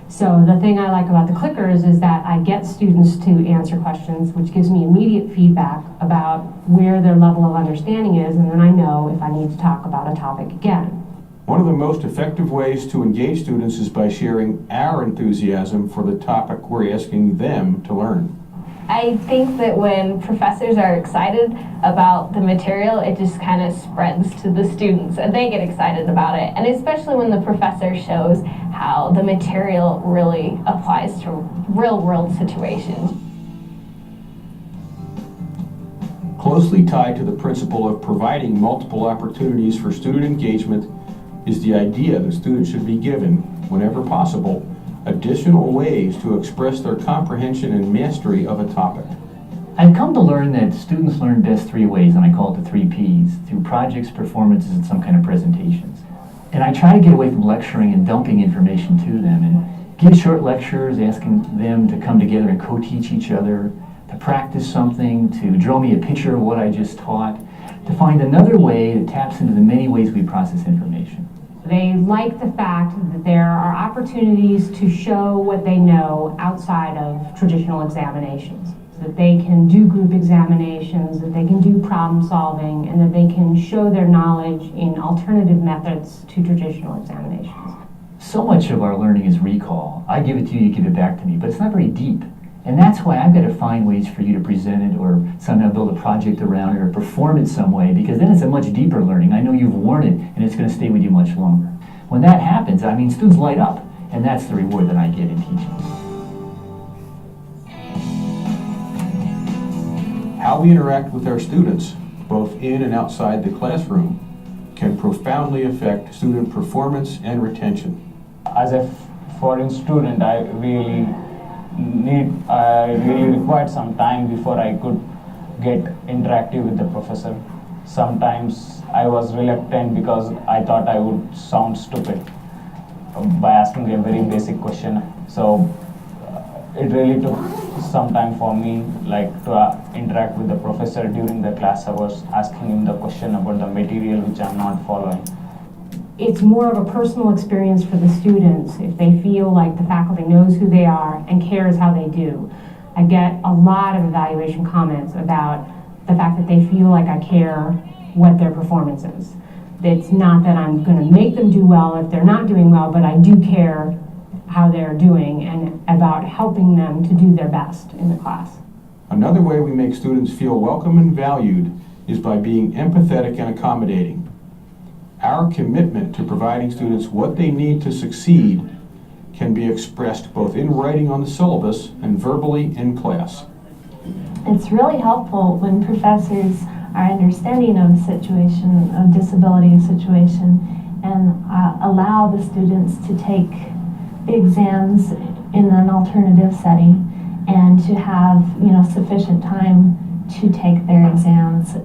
So the thing I like about the clickers is that I get students to answer questions, which gives me immediate feedback about where their level of understanding is, and then I know if I need to talk about a topic again. One of the most effective ways to engage students is by sharing our enthusiasm for the topic we're asking them to learn. I think that when professors are excited about the material, it just kind of spreads to the students and they get excited about it. And especially when the professor shows how the material really applies to real world situations. Closely tied to the principle of providing multiple opportunities for student engagement is the idea that students should be given, whenever possible, additional ways to express their comprehension and mastery of a topic. I've come to learn that students learn best three ways, and I call it the 3 Ps, through projects, performances, and some kind of presentations. And I try to get away from lecturing and dumping information to them and give short lectures, asking them to come together and co-teach each other, to practice something, to draw me a picture of what I just taught, to find another way that taps into the many ways we process information. They like the fact that there are opportunities to show what they know outside of traditional examinations. That they can do group examinations, that they can do problem solving, and that they can show their knowledge in alternative methods to traditional examinations. So much of our learning is recall. I give it to you, you give it back to me, but it's not very deep. And that's why I've got to find ways for you to present it or somehow build a project around it or perform it some way, because then it's a much deeper learning. I know you've worn it and it's going to stay with you much longer. When that happens, I mean, students light up, and that's the reward that I get in teaching. How we interact with our students, both in and outside the classroom, can profoundly affect student performance and retention. As a foreign student, I really required some time before I could get interactive with the professor. Sometimes I was reluctant because I thought I would sound stupid by asking a very basic question. So it really took some time for me, like, to interact with the professor during the class hours, asking him the question about the material which I'm not following. It's more of a personal experience for the students if they feel like the faculty knows who they are and cares how they do. I get a lot of evaluation comments about the fact that they feel like I care what their performance is. It's not that I'm going to make them do well if they're not doing well, but I do care how they're doing and about helping them to do their best in the class. Another way we make students feel welcome and valued is by being empathetic and accommodating. Our commitment to providing students what they need to succeed can be expressed both in writing on the syllabus and verbally in class. It's really helpful when professors are understanding of a situation, of disability situation, and allow the students to take the exams in an alternative setting and to have, sufficient time to take their exams.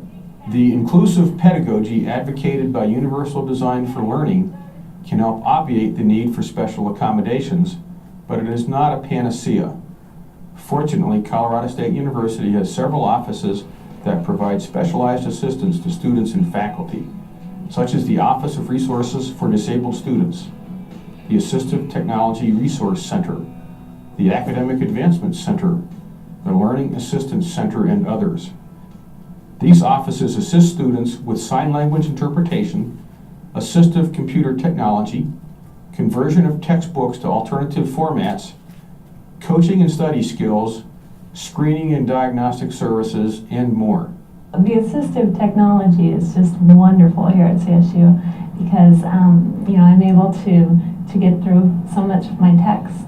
The inclusive pedagogy advocated by Universal Design for Learning can help obviate the need for special accommodations, but it is not a panacea. Fortunately, Colorado State University has several offices that provide specialized assistance to students and faculty, such as the Office of Resources for Disabled Students, the Assistive Technology Resource Center, the Academic Advancement Center, the Learning Assistance Center, and others. These offices assist students with sign language interpretation, assistive computer technology, conversion of textbooks to alternative formats, coaching and study skills, screening and diagnostic services, and more. The assistive technology is just wonderful here at CSU because, I'm able to get through so much of my text,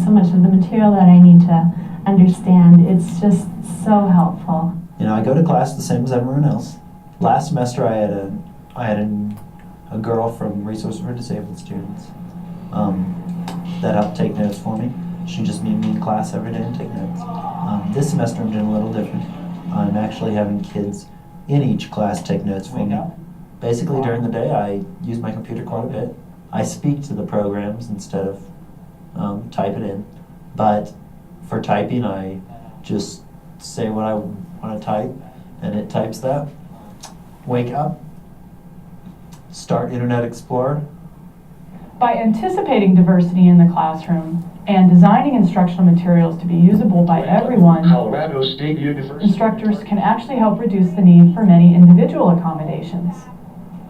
so much of the material that I need to understand. It's just so helpful. I go to class the same as everyone else. Last semester I had a girl from Resources for Disabled Students that helped take notes for me. She just meet me in class every day and take notes. This semester I'm doing a little different. I'm actually having kids in each class take notes for me. Basically during the day I use my computer quite a bit. I speak to the programs instead of type it in. But for typing I just say what I want to type and it types that. Wake up, start Internet Explorer. By anticipating diversity in the classroom and designing instructional materials to be usable by everyone, Colorado State University. Instructors can actually help reduce the need for many individual accommodations.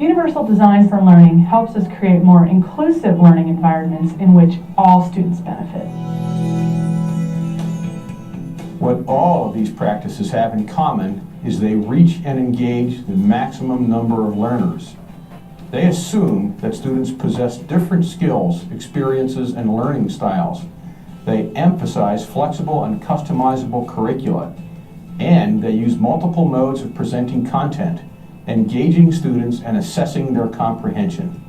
Universal Design for Learning helps us create more inclusive learning environments in which all students benefit. What all of these practices have in common is they reach and engage the maximum number of learners. They assume that students possess different skills, experiences, and learning styles. They emphasize flexible and customizable curricula, and they use multiple modes of presenting content, engaging students and assessing their comprehension.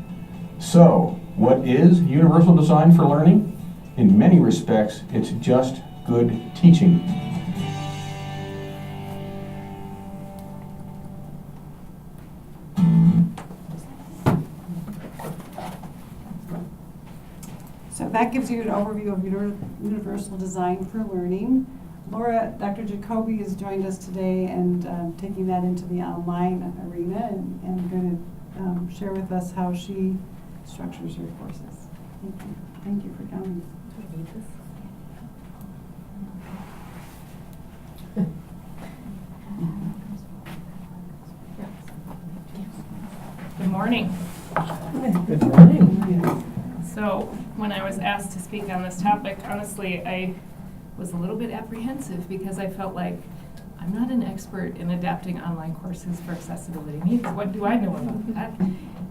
So, what is Universal Design for Learning? In many respects, it's just good teaching. So that gives you an overview of universal design for learning. Dr. Jacoby has joined us today and taking that into the online arena and going to share with us how she structures her courses. Thank you. Thank you for coming. Do I need this? Good morning. Good morning. So, when I was asked to speak on this topic, honestly, I was a little bit apprehensive because I felt like I'm not an expert in adapting online courses for accessibility needs. What do I know about that?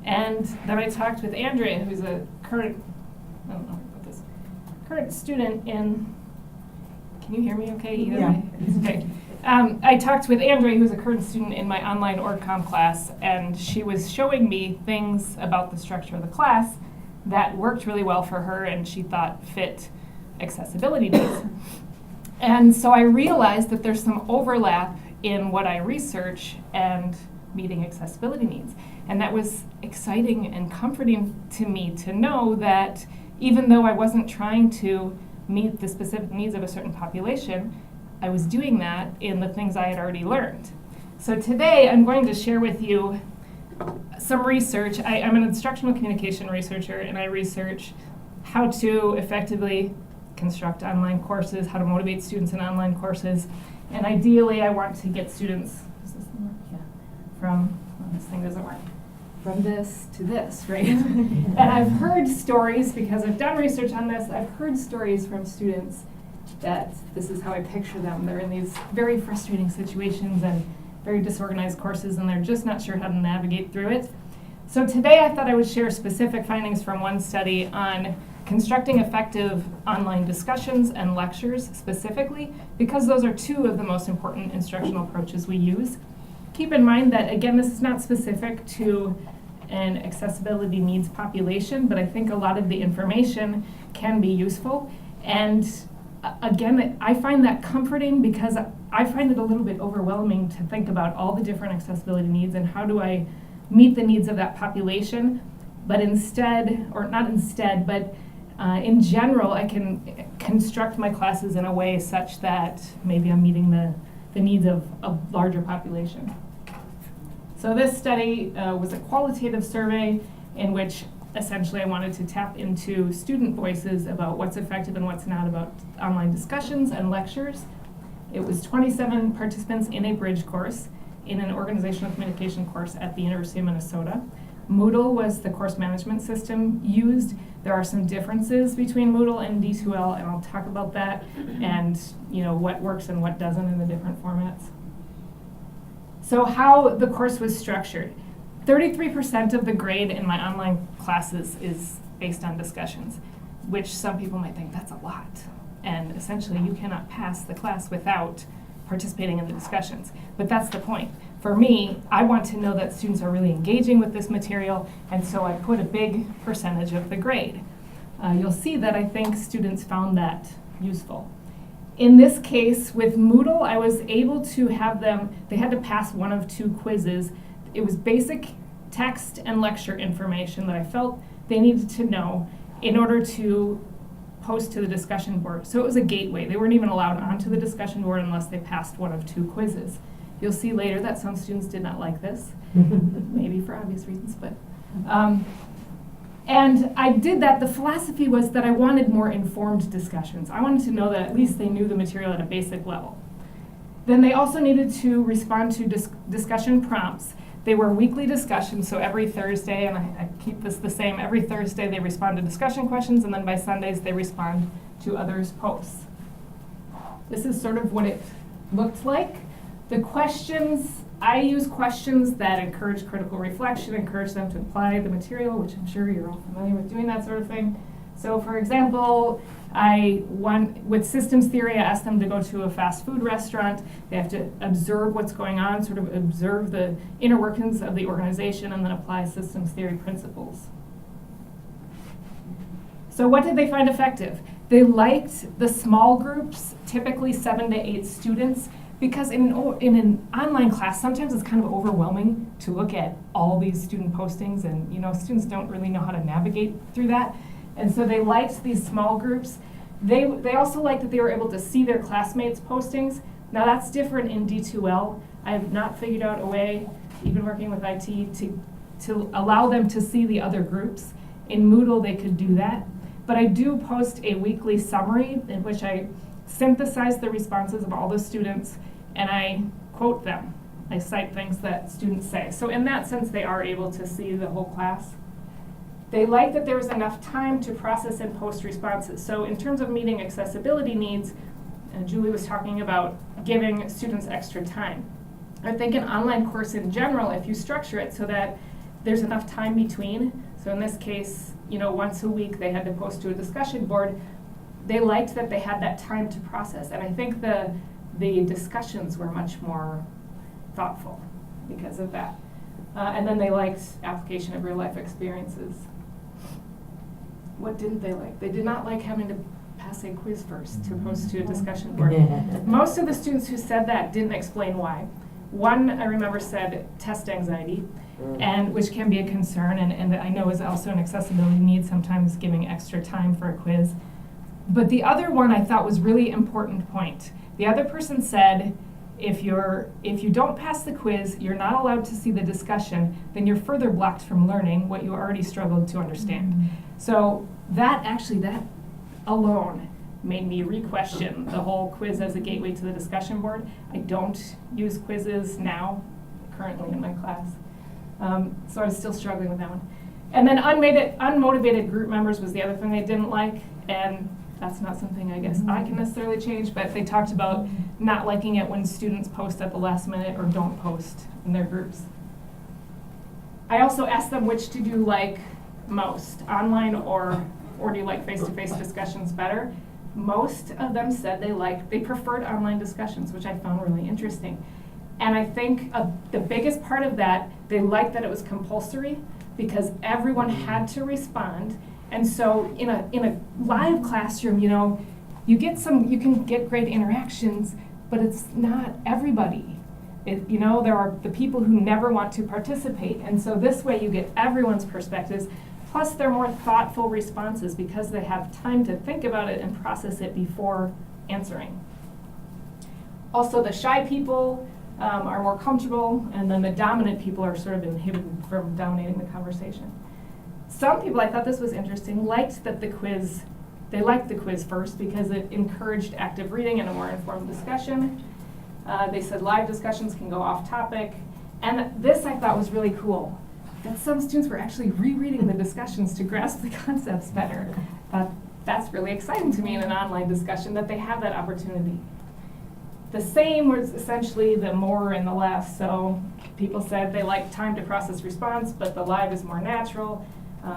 And then I talked with Andrea, who's a current student in, can you hear me okay? Either Yeah. way? Okay. I talked with Andrea, who's a current student in my online OrgComm class, and she was showing me things about the structure of the class that worked really well for her and she thought fit accessibility needs. And so I realized that there's some overlap in what I research and meeting accessibility needs. And that was exciting and comforting to me to know that even though I wasn't trying to meet the specific needs of a certain population, I was doing that in the things I had already learned. So today I'm going to share with you some research. I'm an instructional communication researcher, and I research how to effectively construct online courses, how to motivate students in online courses, and ideally I want to get students, does this thing work? Yeah. From, well, this thing doesn't work, from this to this, right? And I've heard stories, because I've done research on this, I've heard stories from students that this is how I picture them. They're in these very frustrating situations and very disorganized courses, and they're just not sure how to navigate through it. So today I thought I would share specific findings from one study on constructing effective online discussions and lectures specifically, because those are two of the most important instructional approaches we use. Keep in mind that, again, this is not specific to an accessibility needs population, but I think a lot of the information can be useful. And again, I find that comforting because I find it a little bit overwhelming to think about all the different accessibility needs and how do I meet the needs of that population. But instead, or not instead, but in general, I can construct my classes in a way such that maybe I'm meeting the needs of a larger population. So this study was a qualitative survey in which essentially I wanted to tap into student voices about what's effective and what's not about online discussions and lectures. It was 27 participants in a bridge course in an organizational communication course at the University of Minnesota. Moodle was the course management system used. There are some differences between Moodle and D2L, and I'll talk about that and what works and what doesn't in the different formats. So how the course was structured. 33% of the grade in my online classes is based on discussions, which some people might think that's a lot. And essentially you cannot pass the class without participating in the discussions. But that's the point. For me, I want to know that students are really engaging with this material, and so I put a big percentage of the grade. You'll see that I think students found that useful. In this case, with Moodle, I was able to have them, they had to pass one of two quizzes. It was basic text and lecture information that I felt they needed to know in order to post to the discussion board. So it was a gateway. They weren't even allowed onto the discussion board unless they passed one of two quizzes. You'll see later that some students did not like this, maybe for obvious reasons, but. And I did that. The philosophy was that I wanted more informed discussions. I wanted to know that at least they knew the material at a basic level. Then they also needed to respond to discussion prompts. They were weekly discussions, so every Thursday, and I keep this the same, every Thursday they respond to discussion questions, and then by Sundays they respond to others' posts. This is sort of what it looked like. The questions, I use questions that encourage critical reflection, encourage them to apply the material, which I'm sure you're all familiar with doing that sort of thing. So for example, with systems theory, I asked them to go to a fast food restaurant. They have to observe what's going on, sort of observe the inner workings of the organization, and then apply systems theory principles. So what did they find effective? They liked the small groups, typically 7 to 8 students, because in an online class, sometimes it's kind of overwhelming to look at all these student postings, and students don't really know how to navigate through that. And so they liked these small groups. They also liked that they were able to see their classmates' postings. Now that's different in D2L. I have not figured out a way, even working with IT, to allow them to see the other groups. In Moodle, they could do that. But I do post a weekly summary in which I synthesize the responses of all the students and I quote them. I cite things that students say. So in that sense, they are able to see the whole class. They like that there was enough time to process and post responses. So in terms of meeting accessibility needs, Julie was talking about giving students extra time. I think an online course in general, if you structure it so that there's enough time between, so in this case, once a week they had to post to a discussion board, they liked that they had that time to process. And I think the discussions were much more thoughtful because of that. And then they liked application of real life experiences. What didn't they like? They did not like having to pass a quiz first to post to a discussion board. Most of the students who said that didn't explain why. One, I remember, said test anxiety, and which can be a concern, and I know is also an accessibility need, sometimes giving extra time for a quiz. But the other one I thought was really important point. The other person said, if you don't pass the quiz, you're not allowed to see the discussion, then you're further blocked from learning what you already struggled to understand. So that alone made me re-question the whole quiz as a gateway to the discussion board. I don't use quizzes now, currently in my class. So I was still struggling with that one. And then unmotivated group members was the other thing they didn't like, and that's not something I guess I can necessarily change, but they talked about not liking it when students post at the last minute or don't post in their groups. I also asked them which did you like most, online or do you like face-to-face discussions better? Most of them said they preferred online discussions, which I found really interesting. And I think the biggest part of that, they liked that it was compulsory because everyone had to respond. And so in a live classroom, you can get great interactions, but it's not everybody. There are the people who never want to participate. And so this way you get everyone's perspectives. Plus, they're more thoughtful responses because they have time to think about it and process it before answering. Also, the shy people are more comfortable, and then the dominant people are sort of inhibited from dominating the conversation. Some people, I thought this was interesting, liked the quiz first because it encouraged active reading and a more informed discussion. They said live discussions can go off topic. And this I thought was really cool, that some students were actually rereading the discussions to grasp the concepts better. That's really exciting to me in an online discussion, that they have that opportunity. The same was essentially the more and the less. So people said they like time to process response, but the live is more natural.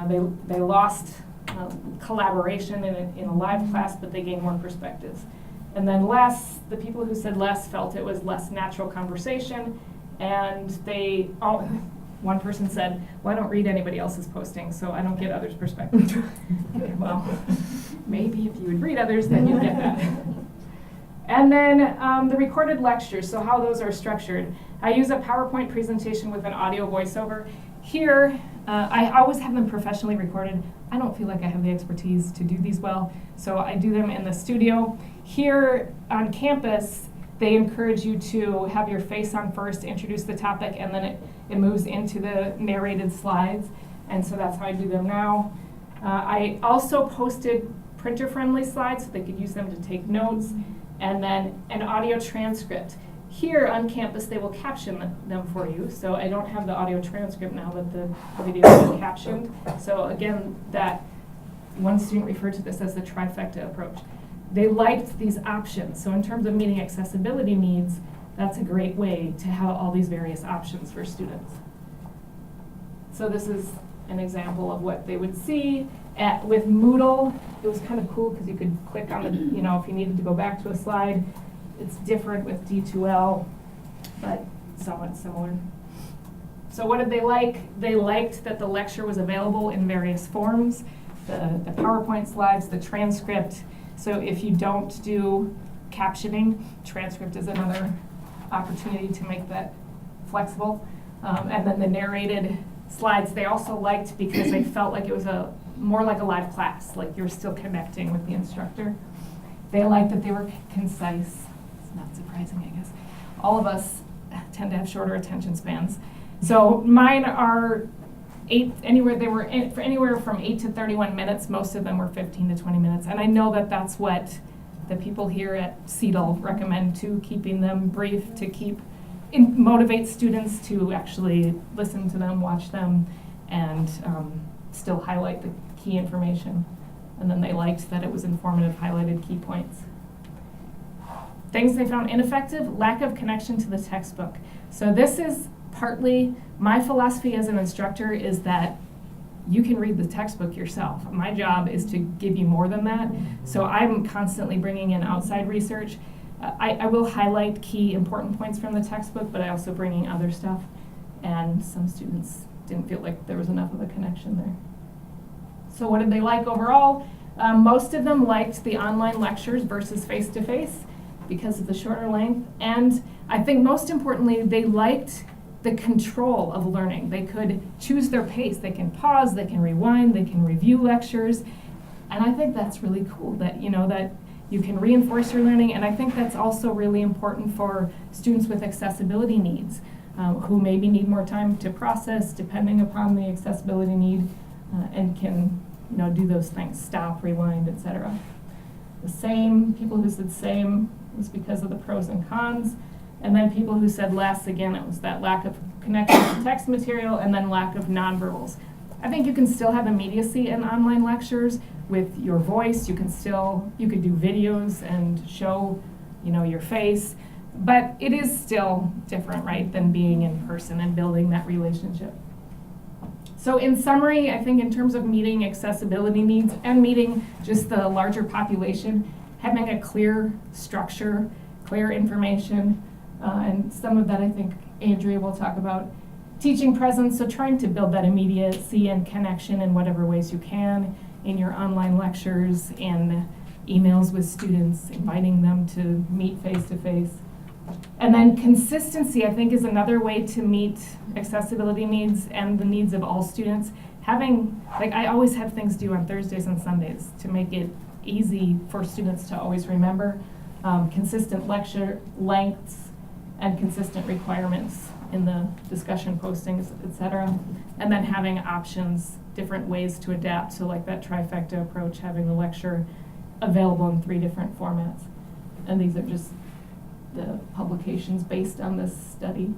They lost collaboration in a live class, but they gained more perspectives. And then the people who said less felt it was less natural conversation, and one person said, well, I don't read anybody else's posting, so I don't get others' perspectives. Well, maybe if you would read others, then you'd get that. And then the recorded lectures, so how those are structured. I use a PowerPoint presentation with an audio voiceover. Here, I always have them professionally recorded. I don't feel like I have the expertise to do these well, so I do them in the studio. Here on campus, they encourage you to have your face on first, introduce the topic, and then it moves into the narrated slides. And so that's how I do them now. I also posted printer-friendly slides so they could use them to take notes, and then an audio transcript. Here on campus, they will caption them for you. So I don't have the audio transcript now, but the video is captioned. So again, that one student referred to this as the trifecta approach. They liked these options. So in terms of meeting accessibility needs, that's a great way to have all these various options for students. So this is an example of what they would see. With Moodle, it was kind of cool because you could click on the, if you needed to go back to a slide. It's different with D2L, but somewhat similar. So what did they like? They liked that the lecture was available in various forms, the PowerPoint slides, the transcript. So if you don't do captioning, transcript is another opportunity to make that flexible. And then the narrated slides they also liked because they felt like it was a more like a live class, like you're still connecting with the instructor. They liked that they were concise. It's not surprising, I guess. All of us tend to have shorter attention spans. So mine are anywhere from 8 to 31 minutes. Most of them were 15 to 20 minutes. And I know that that's what the people here at CEDL recommend too, keeping them brief to motivate students to actually listen to them, watch them, and still highlight the key information. And then they liked that it was informative, highlighted key points. Things they found ineffective: lack of connection to the textbook. So this is partly my philosophy as an instructor, is that you can read the textbook yourself. My job is to give you more than that. So I'm constantly bringing in outside research. I will highlight key important points from the textbook, but I also bring in other stuff. And some students didn't feel like there was enough of a connection there. So what did they like overall? Most of them liked the online lectures versus face-to-face because of the shorter length. And I think most importantly, they liked the control of learning. They could choose their pace. They can pause, they can rewind, they can review lectures. And I think that's really cool that, that you can reinforce your learning. And I think that's also really important for students with accessibility needs, who maybe need more time to process depending upon the accessibility need, and can do those things, stop, rewind, etc. The same, people who said same was because of the pros and cons. And then people who said less, again, it was that lack of connection to text material and then lack of nonverbals. I think you can still have immediacy in online lectures with your voice. You could do videos and show, your face, but it is still different, right, than being in person and building that relationship. So in summary, I think in terms of meeting accessibility needs and meeting just the larger population, having a clear structure, clear information, and some of that I think Andrea will talk about. Teaching presence, so trying to build that immediacy and connection in whatever ways you can in your online lectures and emails with students, inviting them to meet face-to-face. And then consistency, I think, is another way to meet accessibility needs and the needs of all students. I always have things due on Thursdays and Sundays to make it easy for students to always remember. Consistent lecture lengths and consistent requirements in the discussion postings, etc. And then having options, different ways to adapt. So like that trifecta approach, having the lecture available in 3 different formats. And these are just the publications based on this study.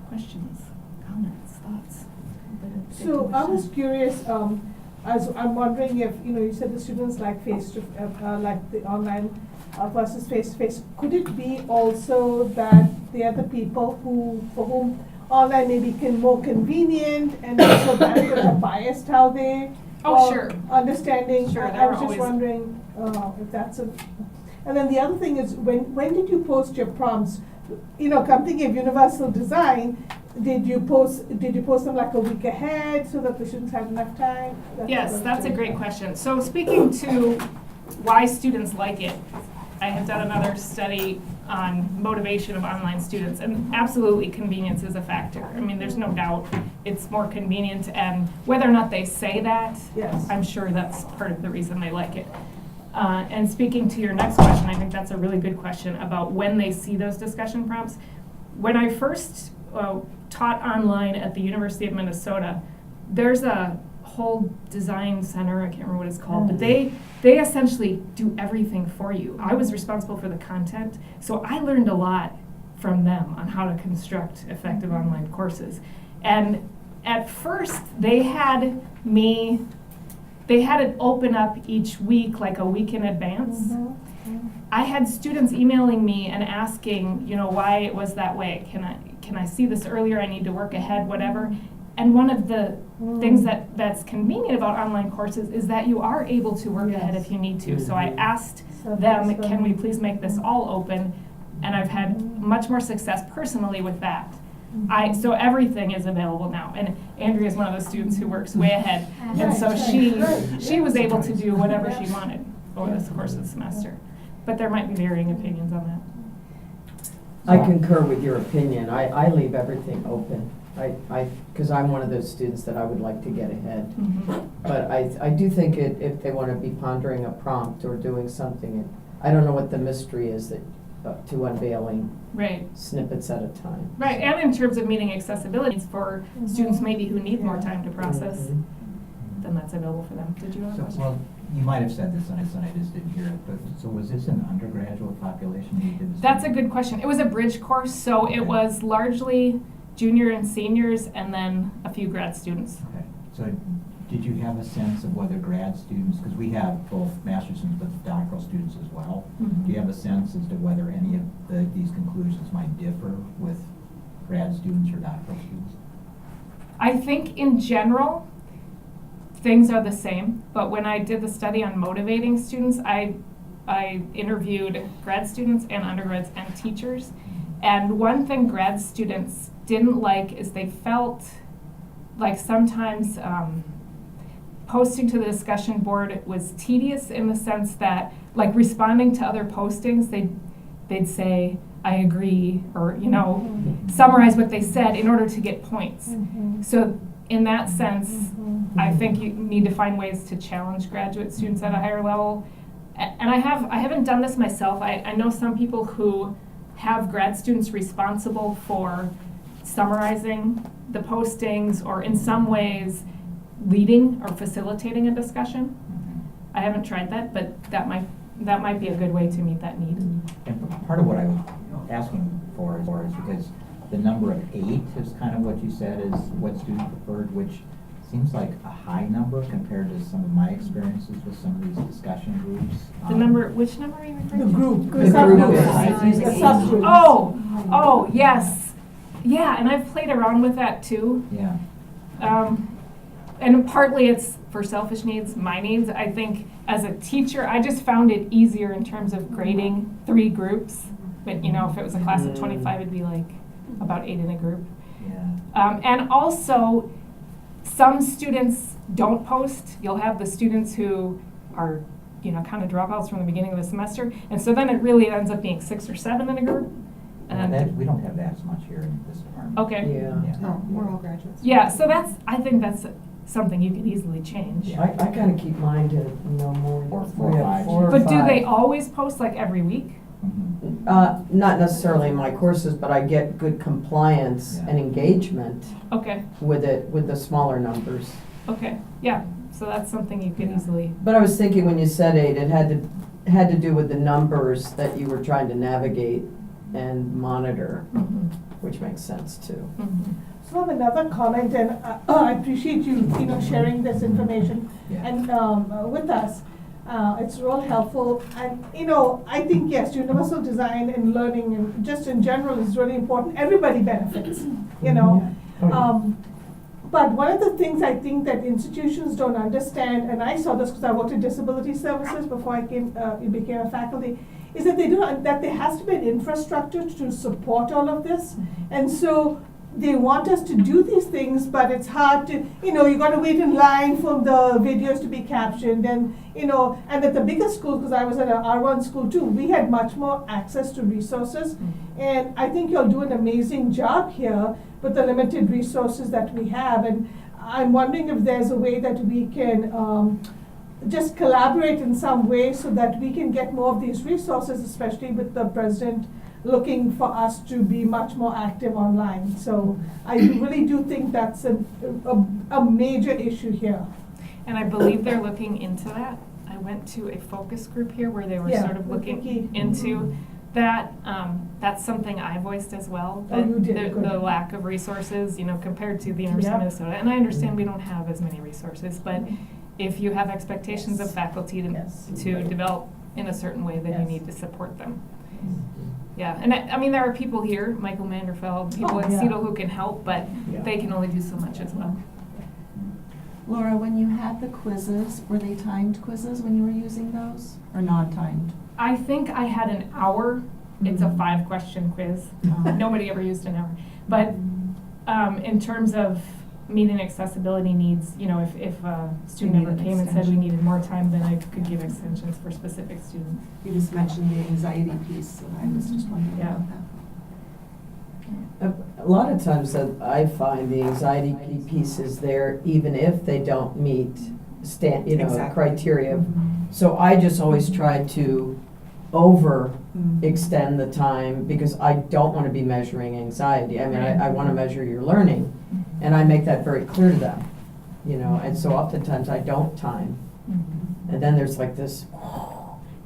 Questions, comments, thoughts? So I was curious, as I'm wondering if, you said the students like like the online versus face-to-face. Could it be also that they are the people for whom online maybe more convenient, and so that they are biased how they sure. Understanding? Sure, I was just wondering if that's a. And then the other thing is, when did you post your prompts? Come thinking of universal design, did you post them like a week ahead so that the students had enough time? Yes, that's a great question. So speaking to why students like it, I have done another study on motivation of online students, and absolutely convenience is a factor. I mean, there's no doubt it's more convenient, and whether or not they say that, yes, I'm sure that's part of the reason they like it. And speaking to your next question, I think that's a really good question about when they see those discussion prompts. When I first taught online at the University of Minnesota, there's a whole design center, I can't remember what it's called, but they essentially do everything for you. I was responsible for the content, so I learned a lot from them on how to construct effective online courses. And at first, they had it open up each week, like a week in advance. I had students emailing me and asking, why it was that way. Can I see this earlier? I need to work ahead, whatever. And one of the things that's convenient about online courses is that you are able to work ahead if you need to. So I asked them, can we please make this all open? And I've had much more success personally with that. So everything is available now. And Andrea is one of those students who works way ahead. And so she was able to do whatever she wanted over this course of the semester. But there might be varying opinions on that. I concur with your opinion. I leave everything open. Because I'm one of those students that I would like to get ahead. Mhm. But I do think if they want to be pondering a prompt or doing something, I don't know what the mystery is that to unveiling Right. snippets at a time. Right, and in terms of meeting accessibility for students maybe who need more time to process, Mhm. then that's available for them. Did you have a So, question? well, you might have said this, and I just didn't hear it, but, so was this an undergraduate population you did this? That's a good question. It was a bridge course, so it was largely junior and seniors and then a few grad students. Okay, so did you have a sense of whether grad students, because we have both master's students but doctoral students as well, Mhm. do you have a sense as to whether any of these conclusions might differ with grad students or doctoral students? I think in general, things are the same, but when I did the study on motivating students, I interviewed grad students and undergrads and teachers. And one thing grad students didn't like is they felt like sometimes posting to the discussion board was tedious in the sense that, like, responding to other postings, they'd say, I agree, or, you know, summarize what they said in order to get points. So in that sense, I think you need to find ways to challenge graduate students at a higher level. And I haven't done this myself. I know some people who have grad students responsible for summarizing the postings or in some ways leading or facilitating a discussion. I haven't tried that, but that might be a good way to meet that need. And part of what I was asking for is because the number of 8 is kind of what you said is what students preferred, which seems like a high number compared to some of my experiences with some of these discussion groups. Which number are you referring to? The group. The group is. The subgroup. Oh, yes. Yeah, and I've played around with that too. Yeah. And partly it's for selfish needs, my needs. I think as a teacher, I just found it easier in terms of grading 3 groups. But, you know, if it was a class of 25, it'd be like about 8 in a group. Yeah. And also, some students don't post. You'll have the students who are, you know, kind of dropouts from the beginning of the semester. And so then it really ends up being 6 or 7 in a group. And We don't have that as much here in this department. okay. Yeah. No, we're all graduates. Yeah, so I think that's something you could easily change. I kind of keep mine to no more Or than 4 or 5. 4 or But do 5. they always post like every week? Not necessarily in my courses, but I get good compliance Yeah. and engagement Okay, with the smaller numbers. okay, yeah, so that's something you could easily, But I was thinking when you said 8, it had to do with the numbers that you were trying to navigate and monitor, which makes sense too. So I have another comment, and I appreciate you sharing this information Yeah. and with us. It's real helpful, and I think yes, universal design and learning and just in general is really important. Everybody benefits, But one of the things I think that institutions don't understand, and I saw this because I worked in disability services before I became a faculty, is that that there has to be an infrastructure to support all of this, and so they want us to do these things, but it's hard to, you got to wait in line for the videos to be captioned, and and at the bigger school, because I was at an R1 school too, we had much more access to resources, and I think you'll do an amazing job here with the limited resources that we have, and I'm wondering if there's a way that we can just collaborate in some way so that we can get more of these resources, especially with the president looking for us to be much more active online. So I really do think that's a major issue here. and I believe they're looking into that. I went to a focus group here where they were Yeah, sort of with looking Vicky. into that. That's something I voiced as well, Oh, that you did, good. the lack of resources, compared to the University of Yep. Minnesota. And I understand we don't have as many resources, but if you have expectations of faculty to develop in a certain way, then you need to support them. Yeah, and I mean, there are people here, Michael Manderfeld, people in CETL who can help, but they can only do so much as well. Laura, when you had the quizzes, were they timed quizzes when you were using those, or non-timed? I think I had an hour. It's a 5-question quiz. Nobody ever used an hour. But in terms of meeting accessibility needs, if a student ever came and said we needed more time, then I could give extensions for specific students. You just mentioned the anxiety piece, so I was just wondering Yeah. about that. A lot of times that I find the anxiety piece is there even if they don't meet Exactly. criteria. So I just always try to extend the time because I don't want to be measuring anxiety. I mean, I want to measure your learning, and I make that very clear to them, and so oftentimes I don't time. And then there's like this,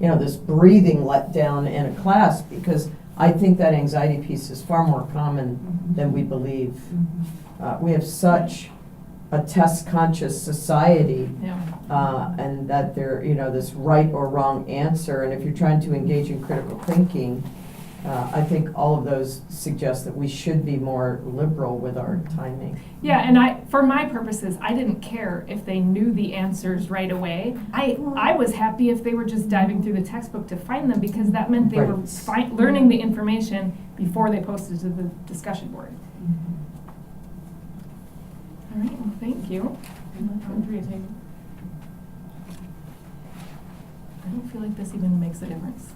this breathing let down in a class because I think that anxiety piece is far more common than we believe. We have such a test-conscious society, and that this right or wrong answer, and if you're trying to engage in critical thinking, I think all of those suggest that we should be more liberal with our timing. Yeah, and for my purposes, I didn't care if they knew the answers right away. I was happy if they were just diving through the textbook to find them because that meant they were learning the information before they posted to the discussion board. All right, well, thank you. Andrea, take it. I don't feel like this even makes a difference.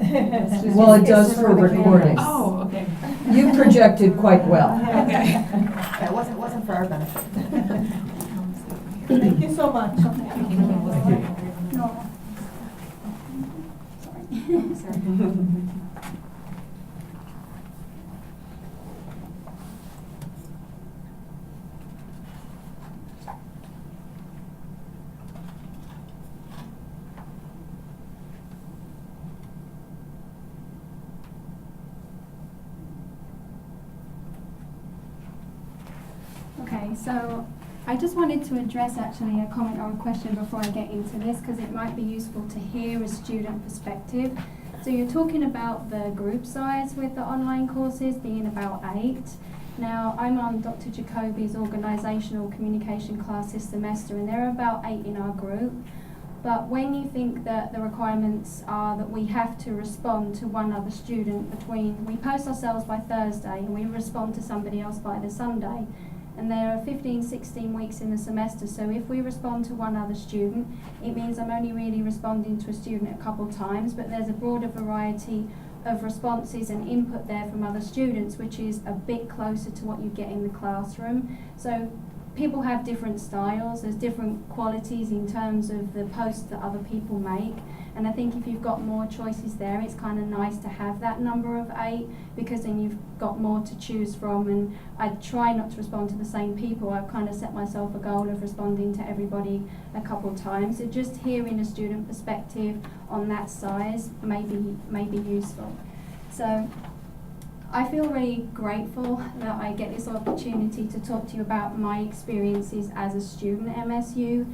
Well, it does for recording. Oh, okay. You projected quite well. Okay. It wasn't for our benefit. Thank you so much. Okay, so I just wanted to address actually a comment or a question before I get into this because it might be useful to hear a student perspective. So you're talking about the group size with the online courses being about 8. Now I'm on Dr. Jacoby's organisational communication class this semester and there are about 8 in our group. But when you think that the requirements are that we have to respond to one other student we post ourselves by Thursday and we respond to somebody else by the Sunday. And there are 15, 16 weeks in the semester, so if we respond to one other student, it means I'm only really responding to a student a couple times, but there's a broader variety of responses and input there from other students, which is a bit closer to what you get in the classroom. So people have different styles, there's different qualities in terms of the posts that other people make. And I think if you've got more choices there, it's kind of nice to have that number of 8 because then you've got more to choose from. And I try not to respond to the same people. I've kind of set myself a goal of responding to everybody a couple times. So just hearing a student perspective on that size may be useful. So I feel really grateful that I get this opportunity to talk to you about my experiences as a student at MSU.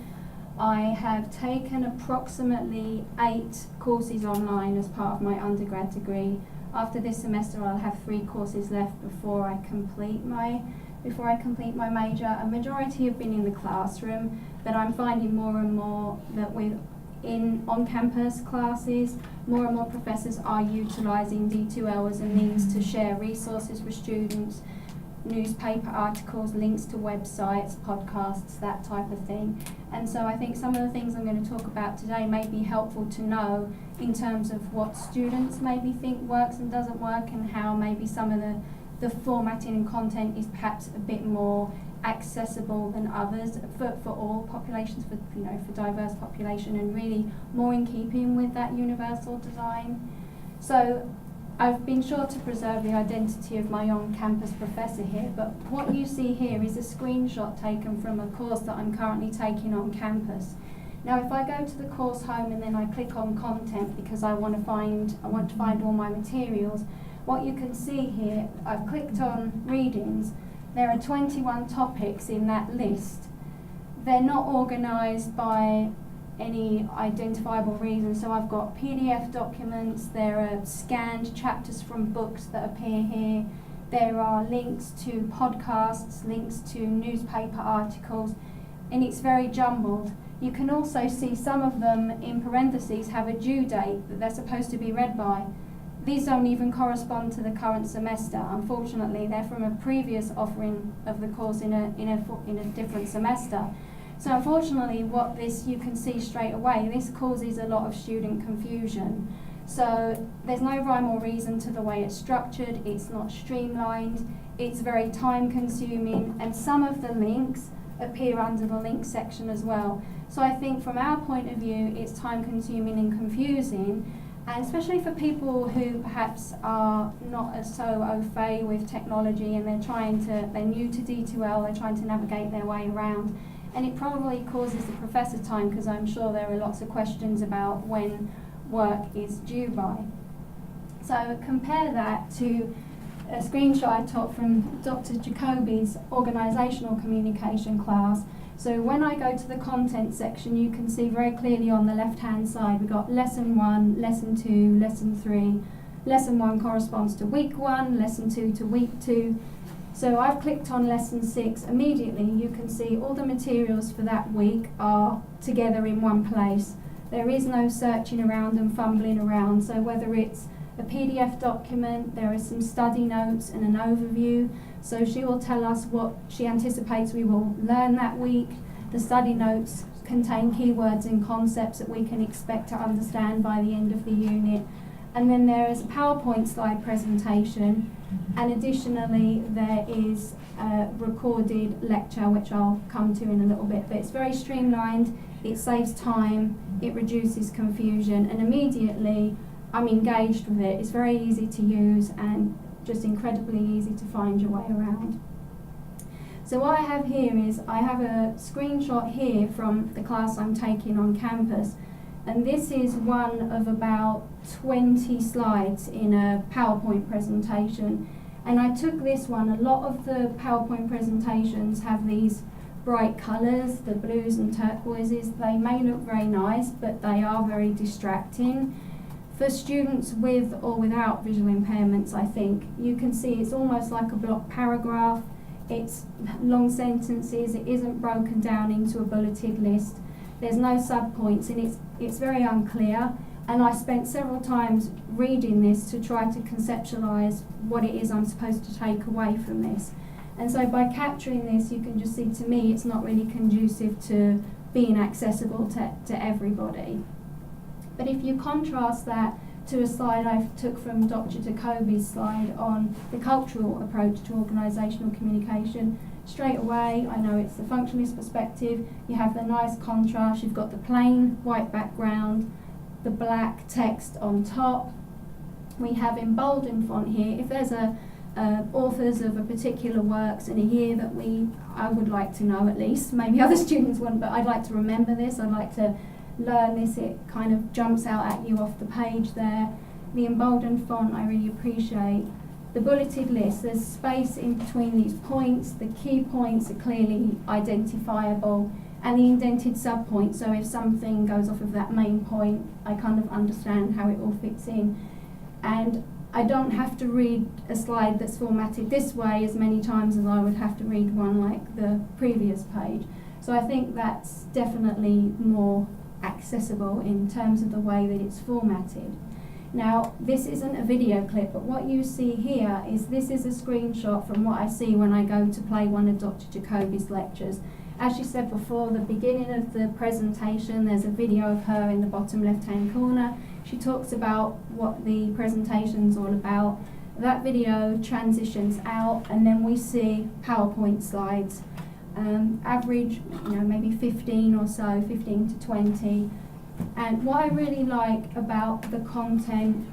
I have taken approximately 8 courses online as part of my undergrad degree. After this semester I'll have 3 courses left before I complete my major. A majority have been in the classroom, but I'm finding more and more that on-campus classes, more and more professors are utilising D2L as a means to share resources for students, newspaper articles, links to websites, podcasts, that type of thing. And so I think some of the things I'm going to talk about today may be helpful to know in terms of what students maybe think works and doesn't work and how maybe some of the formatting and content is perhaps a bit more accessible than others for all populations, for diverse population, and really more in keeping with that universal design. So I've been sure to preserve the identity of my on-campus professor here, but what you see here is a screenshot taken from a course that I'm currently taking on campus. Now if I go to the course home and then I click on content because I want to find all my materials, what you can see here, I've clicked on readings. There are 21 topics in that list. They're not organised by any identifiable reason, so I've got PDF documents, there are scanned chapters from books that appear here, there are links to podcasts, links to newspaper articles, and it's very jumbled. You can also see some of them in parentheses have a due date that they're supposed to be read by. These don't even correspond to the current semester. Unfortunately, they're from a previous offering of the course in a different semester. So unfortunately, you can see straight away, this causes a lot of student confusion. So there's no rhyme or reason to the way it's structured, it's not streamlined, it's very time consuming, and some of the links appear under the links section as well. So I think from our point of view, it's time consuming and confusing, and especially for people who perhaps are not as so au fait with technology and they're new to D2L, they're trying to navigate their way around. And it probably causes the professor time, because I'm sure there are lots of questions about when work is due by. So compare that to a screenshot I took from Dr. Jacoby's organisational communication class. So when I go to the content section, you can see very clearly on the left-hand side, we've got lesson 1, lesson 2, lesson 3. Lesson 1 corresponds to week 1, lesson 2 to week 2. So I've clicked on lesson 6. Immediately you can see all the materials for that week are together in one place. There is no searching around and fumbling around. So whether it's a PDF document, there are some study notes and an overview. So she will tell us what she anticipates we will learn that week. The study notes contain keywords and concepts that we can expect to understand by the end of the unit. And then there is a PowerPoint slide presentation, and additionally there is a recorded lecture, which I'll come to in a little bit, but it's very streamlined, it saves time, it reduces confusion, and immediately I'm engaged with it. It's very easy to use and just incredibly easy to find your way around. So what I have here is, I have a screenshot here from the class I'm taking on campus, and this is one of about 20 slides in a PowerPoint presentation. And I took this one. A lot of the PowerPoint presentations have these bright colours, the blues and turquoises. They may look very nice, but they are very distracting. For students with or without visual impairments, I think, you can see it's almost like a block paragraph. It's long sentences, it isn't broken down into a bulleted list. There's no subpoints, and it's very unclear. And I spent several times reading this to try to conceptualise what it is I'm supposed to take away from this. And so by capturing this, you can just see, to me, it's not really conducive to being accessible to everybody. But if you contrast that to a slide I took from Dr. Jacoby's slide on the cultural approach to organisational communication, straight away I know it's the functionalist perspective. You have the nice contrast, you've got the plain white background, the black text on top. We have emboldened font here. If there's authors of a particular works in a year that I would like to know at least, maybe other students wouldn't, but I'd like to remember this, I'd like to learn this, it kind of jumps out at you off the page there. The emboldened font I really appreciate. The bulleted list, there's space in between these points, the key points are clearly identifiable, and the indented subpoints, so if something goes off of that main point, I kind of understand how it all fits in. And I don't have to read a slide that's formatted this way as many times as I would have to read one like the previous page. So I think that's definitely more accessible in terms of the way that it's formatted. Now, this isn't a video clip, but what you see here is this is a screenshot from what I see when I go to play one of Dr. Jacoby's lectures. As she said before, the beginning of the presentation, there's a video of her in the bottom left-hand corner. She talks about what the presentation's all about. That video transitions out, and then we see PowerPoint slides. Average, maybe 15 or so, 15 to 20. And what I really like about the content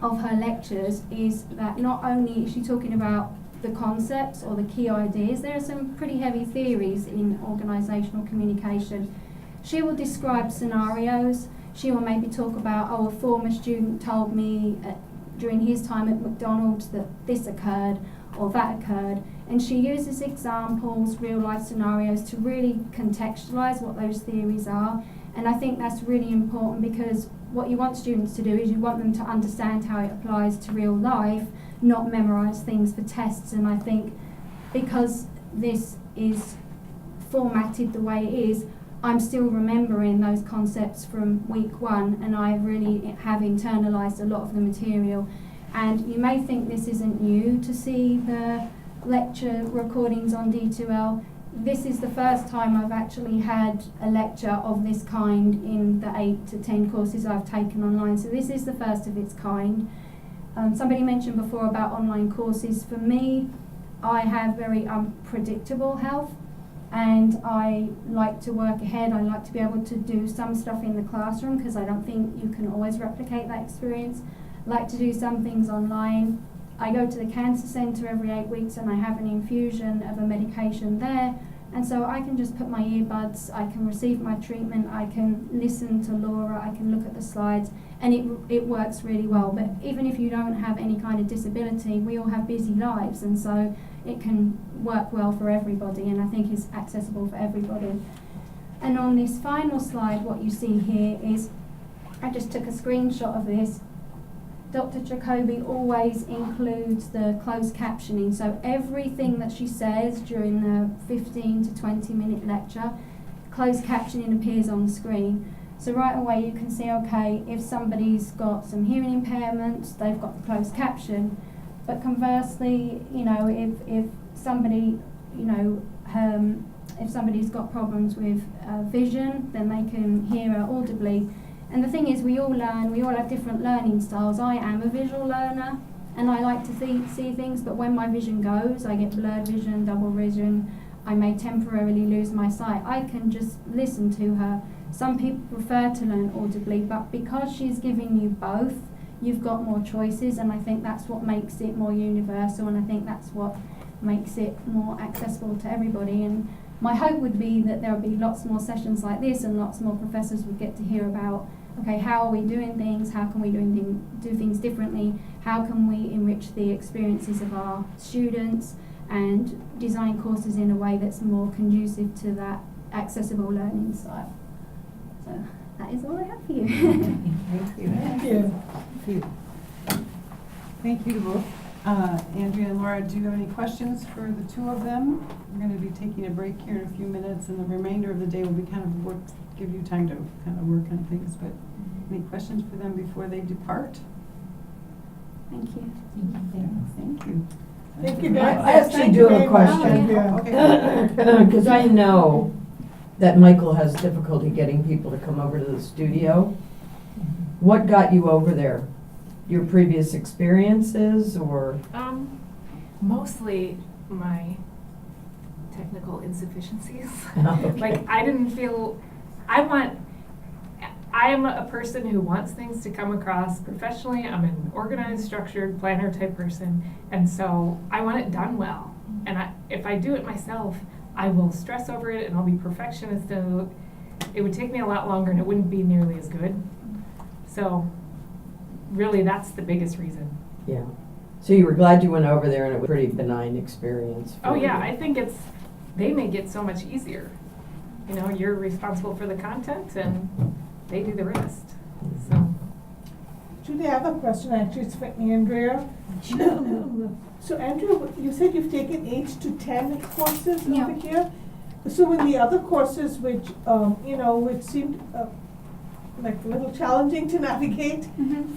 of her lectures is that not only is she talking about the concepts or the key ideas, there are some pretty heavy theories in organisational communication. She will describe scenarios. She will maybe talk about, a former student told me during his time at McDonald's that this occurred or that occurred. And she uses examples, real life scenarios to really contextualise what those theories are. And I think that's really important, because what you want students to do is you want them to understand how it applies to real life, not memorise things for tests. And I think because this is formatted the way it is, I'm still remembering those concepts from week 1, and I really have internalised a lot of the material. And you may think this isn't new to see the lecture recordings on D2L. this is the first time I've actually had a lecture of this kind in the 8 to 10 courses I've taken online. So this is the first of its kind. Somebody mentioned before about online courses. For me, I have very unpredictable health, and I like to work ahead. I like to be able to do some stuff in the classroom because I don't think you can always replicate that experience. I like to do some things online. I go to the cancer centre every 8 weeks and I have an infusion of a medication there, and so I can just put my earbuds, I can receive my treatment, I can listen to Laura, I can look at the slides, and it works really well. But even if you don't have any kind of disability, we all have busy lives, and so it can work well for everybody, and I think it's accessible for everybody. And on this final slide, what you see here is, I just took a screenshot of this. Dr. Jacoby always includes the closed captioning, so everything that she says during the 15 to 20 minute lecture, closed captioning appears on the screen. So right away you can see, okay, if somebody's got some hearing impairment, they've got the closed caption. But conversely, you know, if somebody, you know, if somebody's got problems with vision, then they can hear her audibly. And the thing is, we all learn, we all have different learning styles. I am a visual learner, and I like to see things, but when my vision goes, I get blurred vision, double vision, I may temporarily lose my sight. I can just listen to her. Some people prefer to learn audibly, but because she's giving you both, you've got more choices, and I think that's what makes it more universal, and I think that's what makes it more accessible to everybody. And my hope would be that there would be lots more sessions like this, and lots more professors would get to hear about, okay, how are we doing things, how can we do things differently, how can we enrich the experiences of our students and design courses in a way that's more conducive to that accessible learning style. So that is all I have for you. Thank you. Thank you. Thank you. Thank you to both. Andrea and Laura, do you have any questions for the two of them? We're going to be taking a break here in a few minutes, and the remainder of the day will be kind of give you time to kind of work on things. But any questions for them before they depart? Thank you. Thank you. Thank you very much. I actually do have a question. Okay. Because I know that Michael has difficulty getting people to come over to the studio. What got you over there? Your previous experiences, or? Mostly my technical insufficiencies. Okay. Like, I didn't feel, I am a person who wants things to come across professionally. I'm an organized, structured, planner type person, and so I want it done well. And if I do it myself, I will stress over it and I'll be perfectionist, and it would take me a lot longer and it wouldn't be nearly as good. So really, that's the biggest reason. Yeah. So you were glad you went over there, and it was a pretty benign experience. Oh yeah, you. I think they make it so much easier. You know, you're responsible for the content and they do the rest. So. Julie, I have a question actually, it's for Andrea. So Andrea, you said you've taken 8 to 10 courses over here. So in the other courses which, you know, which seemed like a little challenging to navigate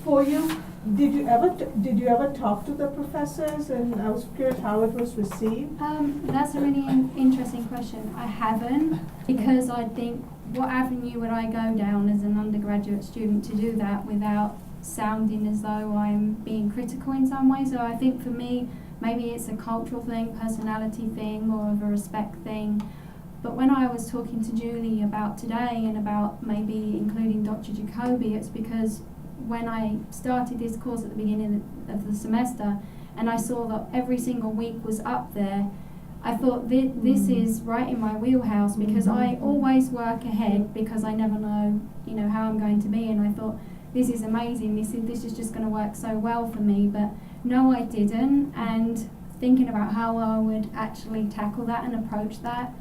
for you, did you ever talk to the professors? And I was curious how it was received. That's a really interesting question. I haven't, because I think, what avenue would I go down as an undergraduate student to do that without sounding as though I'm being critical in some way? So I think for me, maybe it's a cultural thing, personality thing, more of a respect thing. But when I was talking to Julie about today and about maybe including Dr. Jacoby, it's because when I started this course at the beginning of the semester and I saw that every single week was up there, I thought this is right in my wheelhouse, because I always work ahead because I never know, you know, how I'm going to be, and I thought this is amazing, this is just going to work so well for me. But no, I didn't, and thinking about how I would actually tackle that and approach that,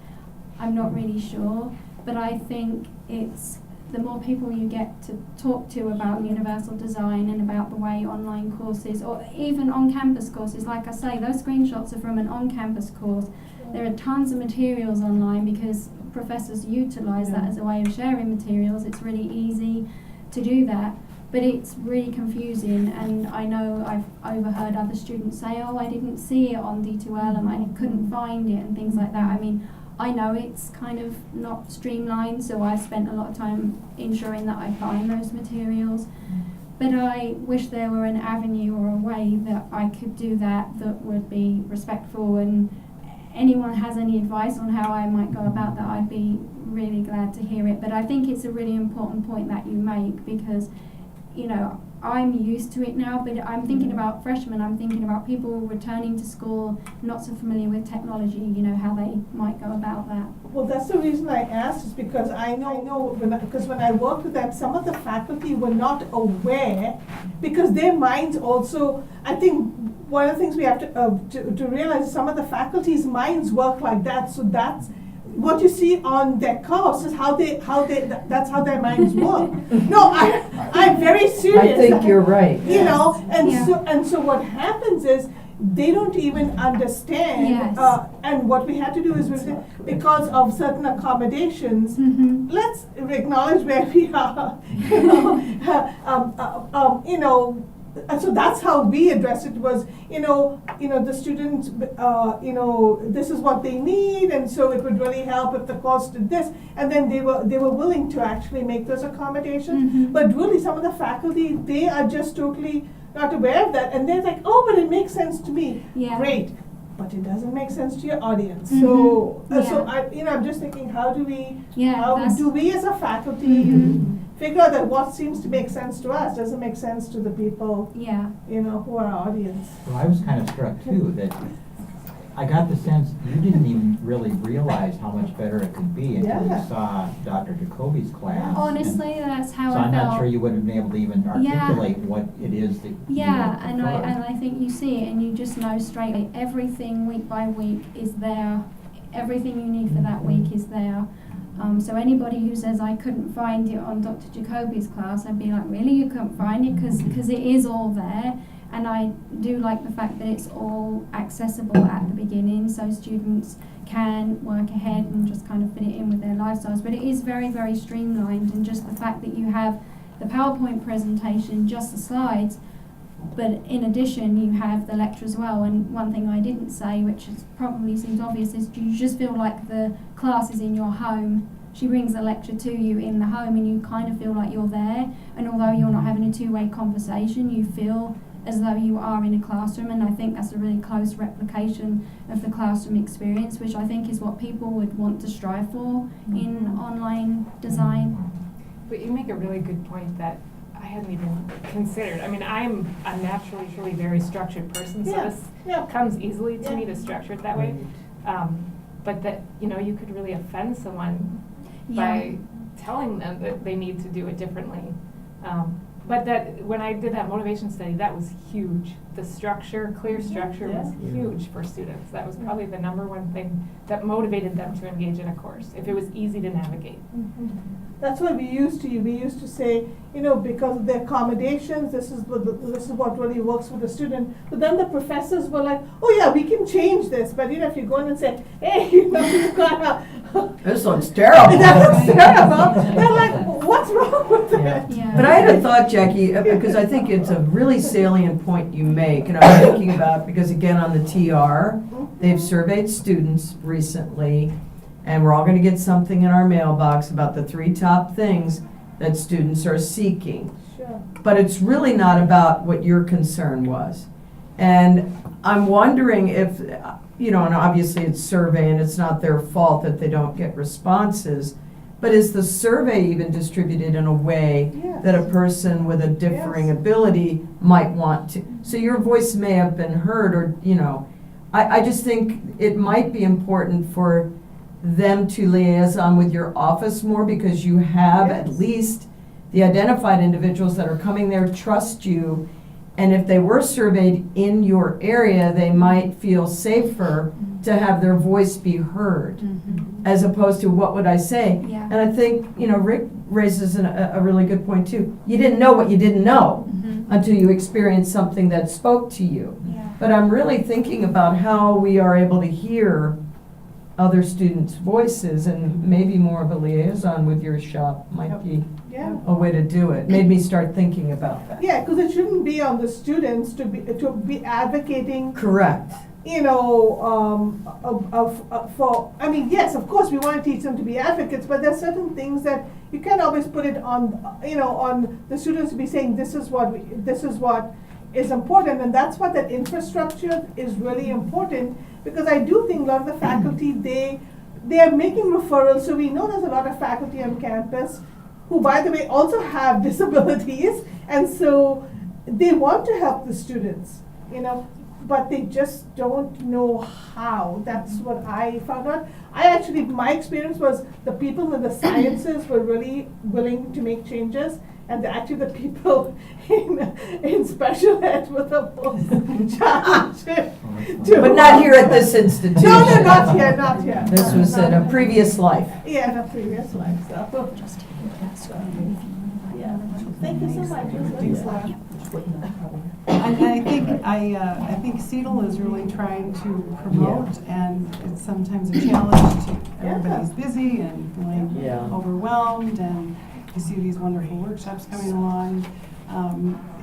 I'm not really sure. But I think it's the more people you get to talk to about universal design and about the way online courses, or even on-campus courses, like I say, those screenshots are from an on-campus course. There are tons of materials online because professors utilize that as a way of sharing materials. It's really easy to do that, but it's really confusing, and I know I've overheard other students say, oh, I didn't see it on D2L and I couldn't find it and things like that. I mean, I know it's kind of not streamlined, so I spent a lot of time ensuring that I find those materials. But I wish there were an avenue or a way that I could do that would be respectful, and anyone has any advice on how I might go about that, I'd be really glad to hear it. But I think it's a really important point that you make, because, you know, I'm used to it now, but I'm thinking about freshmen, I'm thinking about people returning to school, not so familiar with technology, you know, how they might go about that. Well, that's the reason I asked, is because I know because when I worked with them, some of the faculty were not aware, because their minds also, I think one of the things we have to realize is some of the faculty's minds work like that, so that's what you see on their course is that's how their minds work. No, I'm very serious. I think you're right. You know, and Yeah. so what happens is they don't even understand. Yes. And what we had to do is because of certain accommodations, let's acknowledge where we are. You know, and so that's how we addressed it, was, the students, this is what they need, and so it would really help if the course did this, and then they were willing to actually make those accommodations. But really, some of the faculty, they are just totally not aware of that, and they're like, oh, but it makes sense to me. Yeah. Great, but it doesn't make sense to your audience. Mhm. So Yeah. I'm just thinking, how do we as a faculty figure out that what seems to make sense to us doesn't make sense to the people, who are our audience. Well, I was kind of struck too, that I got the sense you didn't even really realize how much better it could be until you saw Dr. Jacoby's class. Honestly, that's how So I I'm felt. not sure you would have been able to even articulate what it is that you And prefer. I think you see it and you just know straight away, everything week by week is there. Everything you need for that week is there. So anybody who says I couldn't find it on Dr. Jacoby's class, I'd be like, really, you couldn't find it? Because it is all there. And I do like the fact that it's all accessible at the beginning, so students can work ahead and just kind of fit it in with their lifestyles. But it is very, very streamlined, and just the fact that you have the PowerPoint presentation, just the slides, but in addition you have the lecture as well. And one thing I didn't say, which probably seems obvious, is you just feel like the class is in your home. She brings the lecture to you in the home, and you kind of feel like you're there. And although you're not having a two-way conversation, you feel as though you are in a classroom, and I think that's a really close replication of the classroom experience, which I think is what people would want to strive for in online design. But you make a really good point that I hadn't even considered. I mean, I'm a naturally really very structured person, so this comes easily to me to structure it that way. But that, you could really offend someone by telling them that they need to do it differently. But that when I did that motivation study, that was huge. The structure, clear structure, was huge for students. That was probably the number one thing that motivated them to engage in a course, if it was easy to navigate. That's what we used to say, because of the accommodations, this is what really works for the student. But then the professors were like, oh yeah, we can change this. But if you go in and say, hey, you've got this looks terrible. That looks terrible. They're like, what's wrong with it? Yeah. But I had a thought, Jackie, because I think it's a really salient point you make, and I'm thinking about, because again on the TR, they've surveyed students recently, and we're all going to get something in our mailbox about the 3 top things that students are seeking. Sure. But it's really not about what your concern was. And I'm wondering if, and obviously it's survey and it's not their fault that they don't get responses, but is the survey even distributed in a way that a person with a differing ability might want to? So your voice may have been heard, or, I just think it might be important for them to liaison with your office more, because you have at least the identified individuals that are coming there trust you, and if they were surveyed in your area, they might feel safer to have their voice be heard, as opposed to what would I say. And I think Rick raises a really good point too. You didn't know what you didn't know until you experienced something that spoke to you. But I'm really thinking about how we are able to hear other students' voices, and maybe more of a liaison with your shop might be a way to do it. Made me start thinking about that. Yeah, because it shouldn't be on the students to be advocating. Correct. I mean, yes, of course, we want to teach them to be advocates, but there's certain things that you can't always put it on, on the students to be saying, this is what is important, and that's what that infrastructure is really important, because I do think a lot of the faculty, they are making referrals, so we know there's a lot of faculty on campus who, by the way, also have disabilities, and so they want to help the students, but they just don't know how. That's what I found out. My experience was the people in the sciences were really willing to make changes, and the people in special ed were the most challenging. But not here at this institution. No, not here, not here. This was in a previous life. Yeah, in a previous life, so. Yeah. Thank you so much. Thanks, Laura. I think CETL is really trying to promote, and it's sometimes a challenge to, everybody's busy and feeling overwhelmed, and you see these wonderful workshops coming along.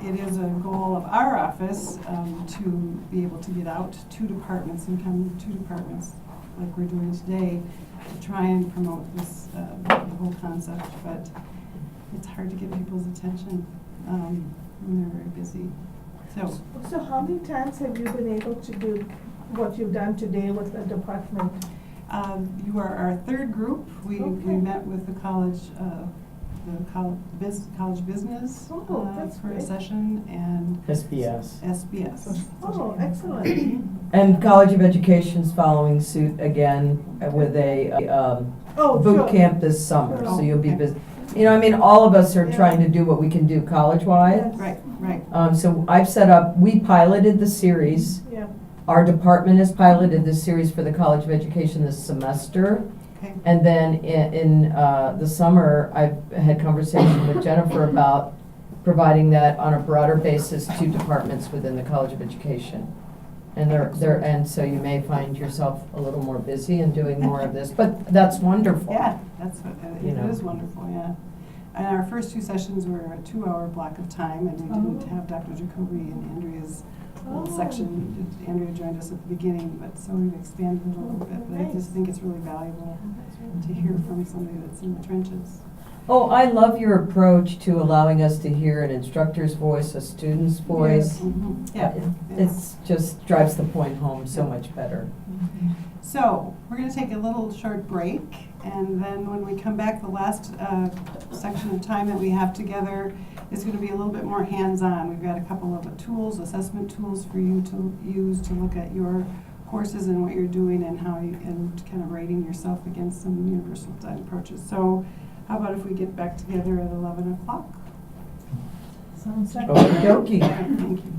It is a goal of our office to be able to get out to departments and come to departments like we're doing today to try and promote this the whole concept, but it's hard to get people's attention when they're very busy. So how many times have you been able to do what you've done today with the department? You are our third group. We met with the college business for a session, and SBS. Oh, excellent. And College of Education's following suit again with a boot camp this summer, so you'll be busy. All of us are trying to do what we can do college-wide. Right. So I've set up, we piloted the series. Yeah. Our department has piloted this series for the College of Education this semester. Okay. And then in the summer, I've had conversation with Jennifer about providing that on a broader basis to departments within the College of Education. And so you may find yourself a little more busy and doing more of this, but that's wonderful. Yeah, that's what, it is wonderful, yeah. And our first two sessions were a 2-hour block of time, and we didn't have Dr. Jacoby and Andrea's little section. Andrea joined us at the beginning, but so we've expanded it a little bit. But I just think it's really valuable to hear from somebody that's in the trenches. Oh, I love your approach to allowing us to hear an instructor's voice, a student's voice. Yeah. It just drives the point home so much better. So we're going to take a little short break, and then when we come back, the last section of time that we have together is going to be a little bit more hands-on. We've got a couple of tools, assessment tools for you to use to look at your courses and what you're doing and how you, and kind of rating yourself against some universal design approaches. So how about if we get back together at 11 o'clock? Sounds like Okie dokie. Thank you.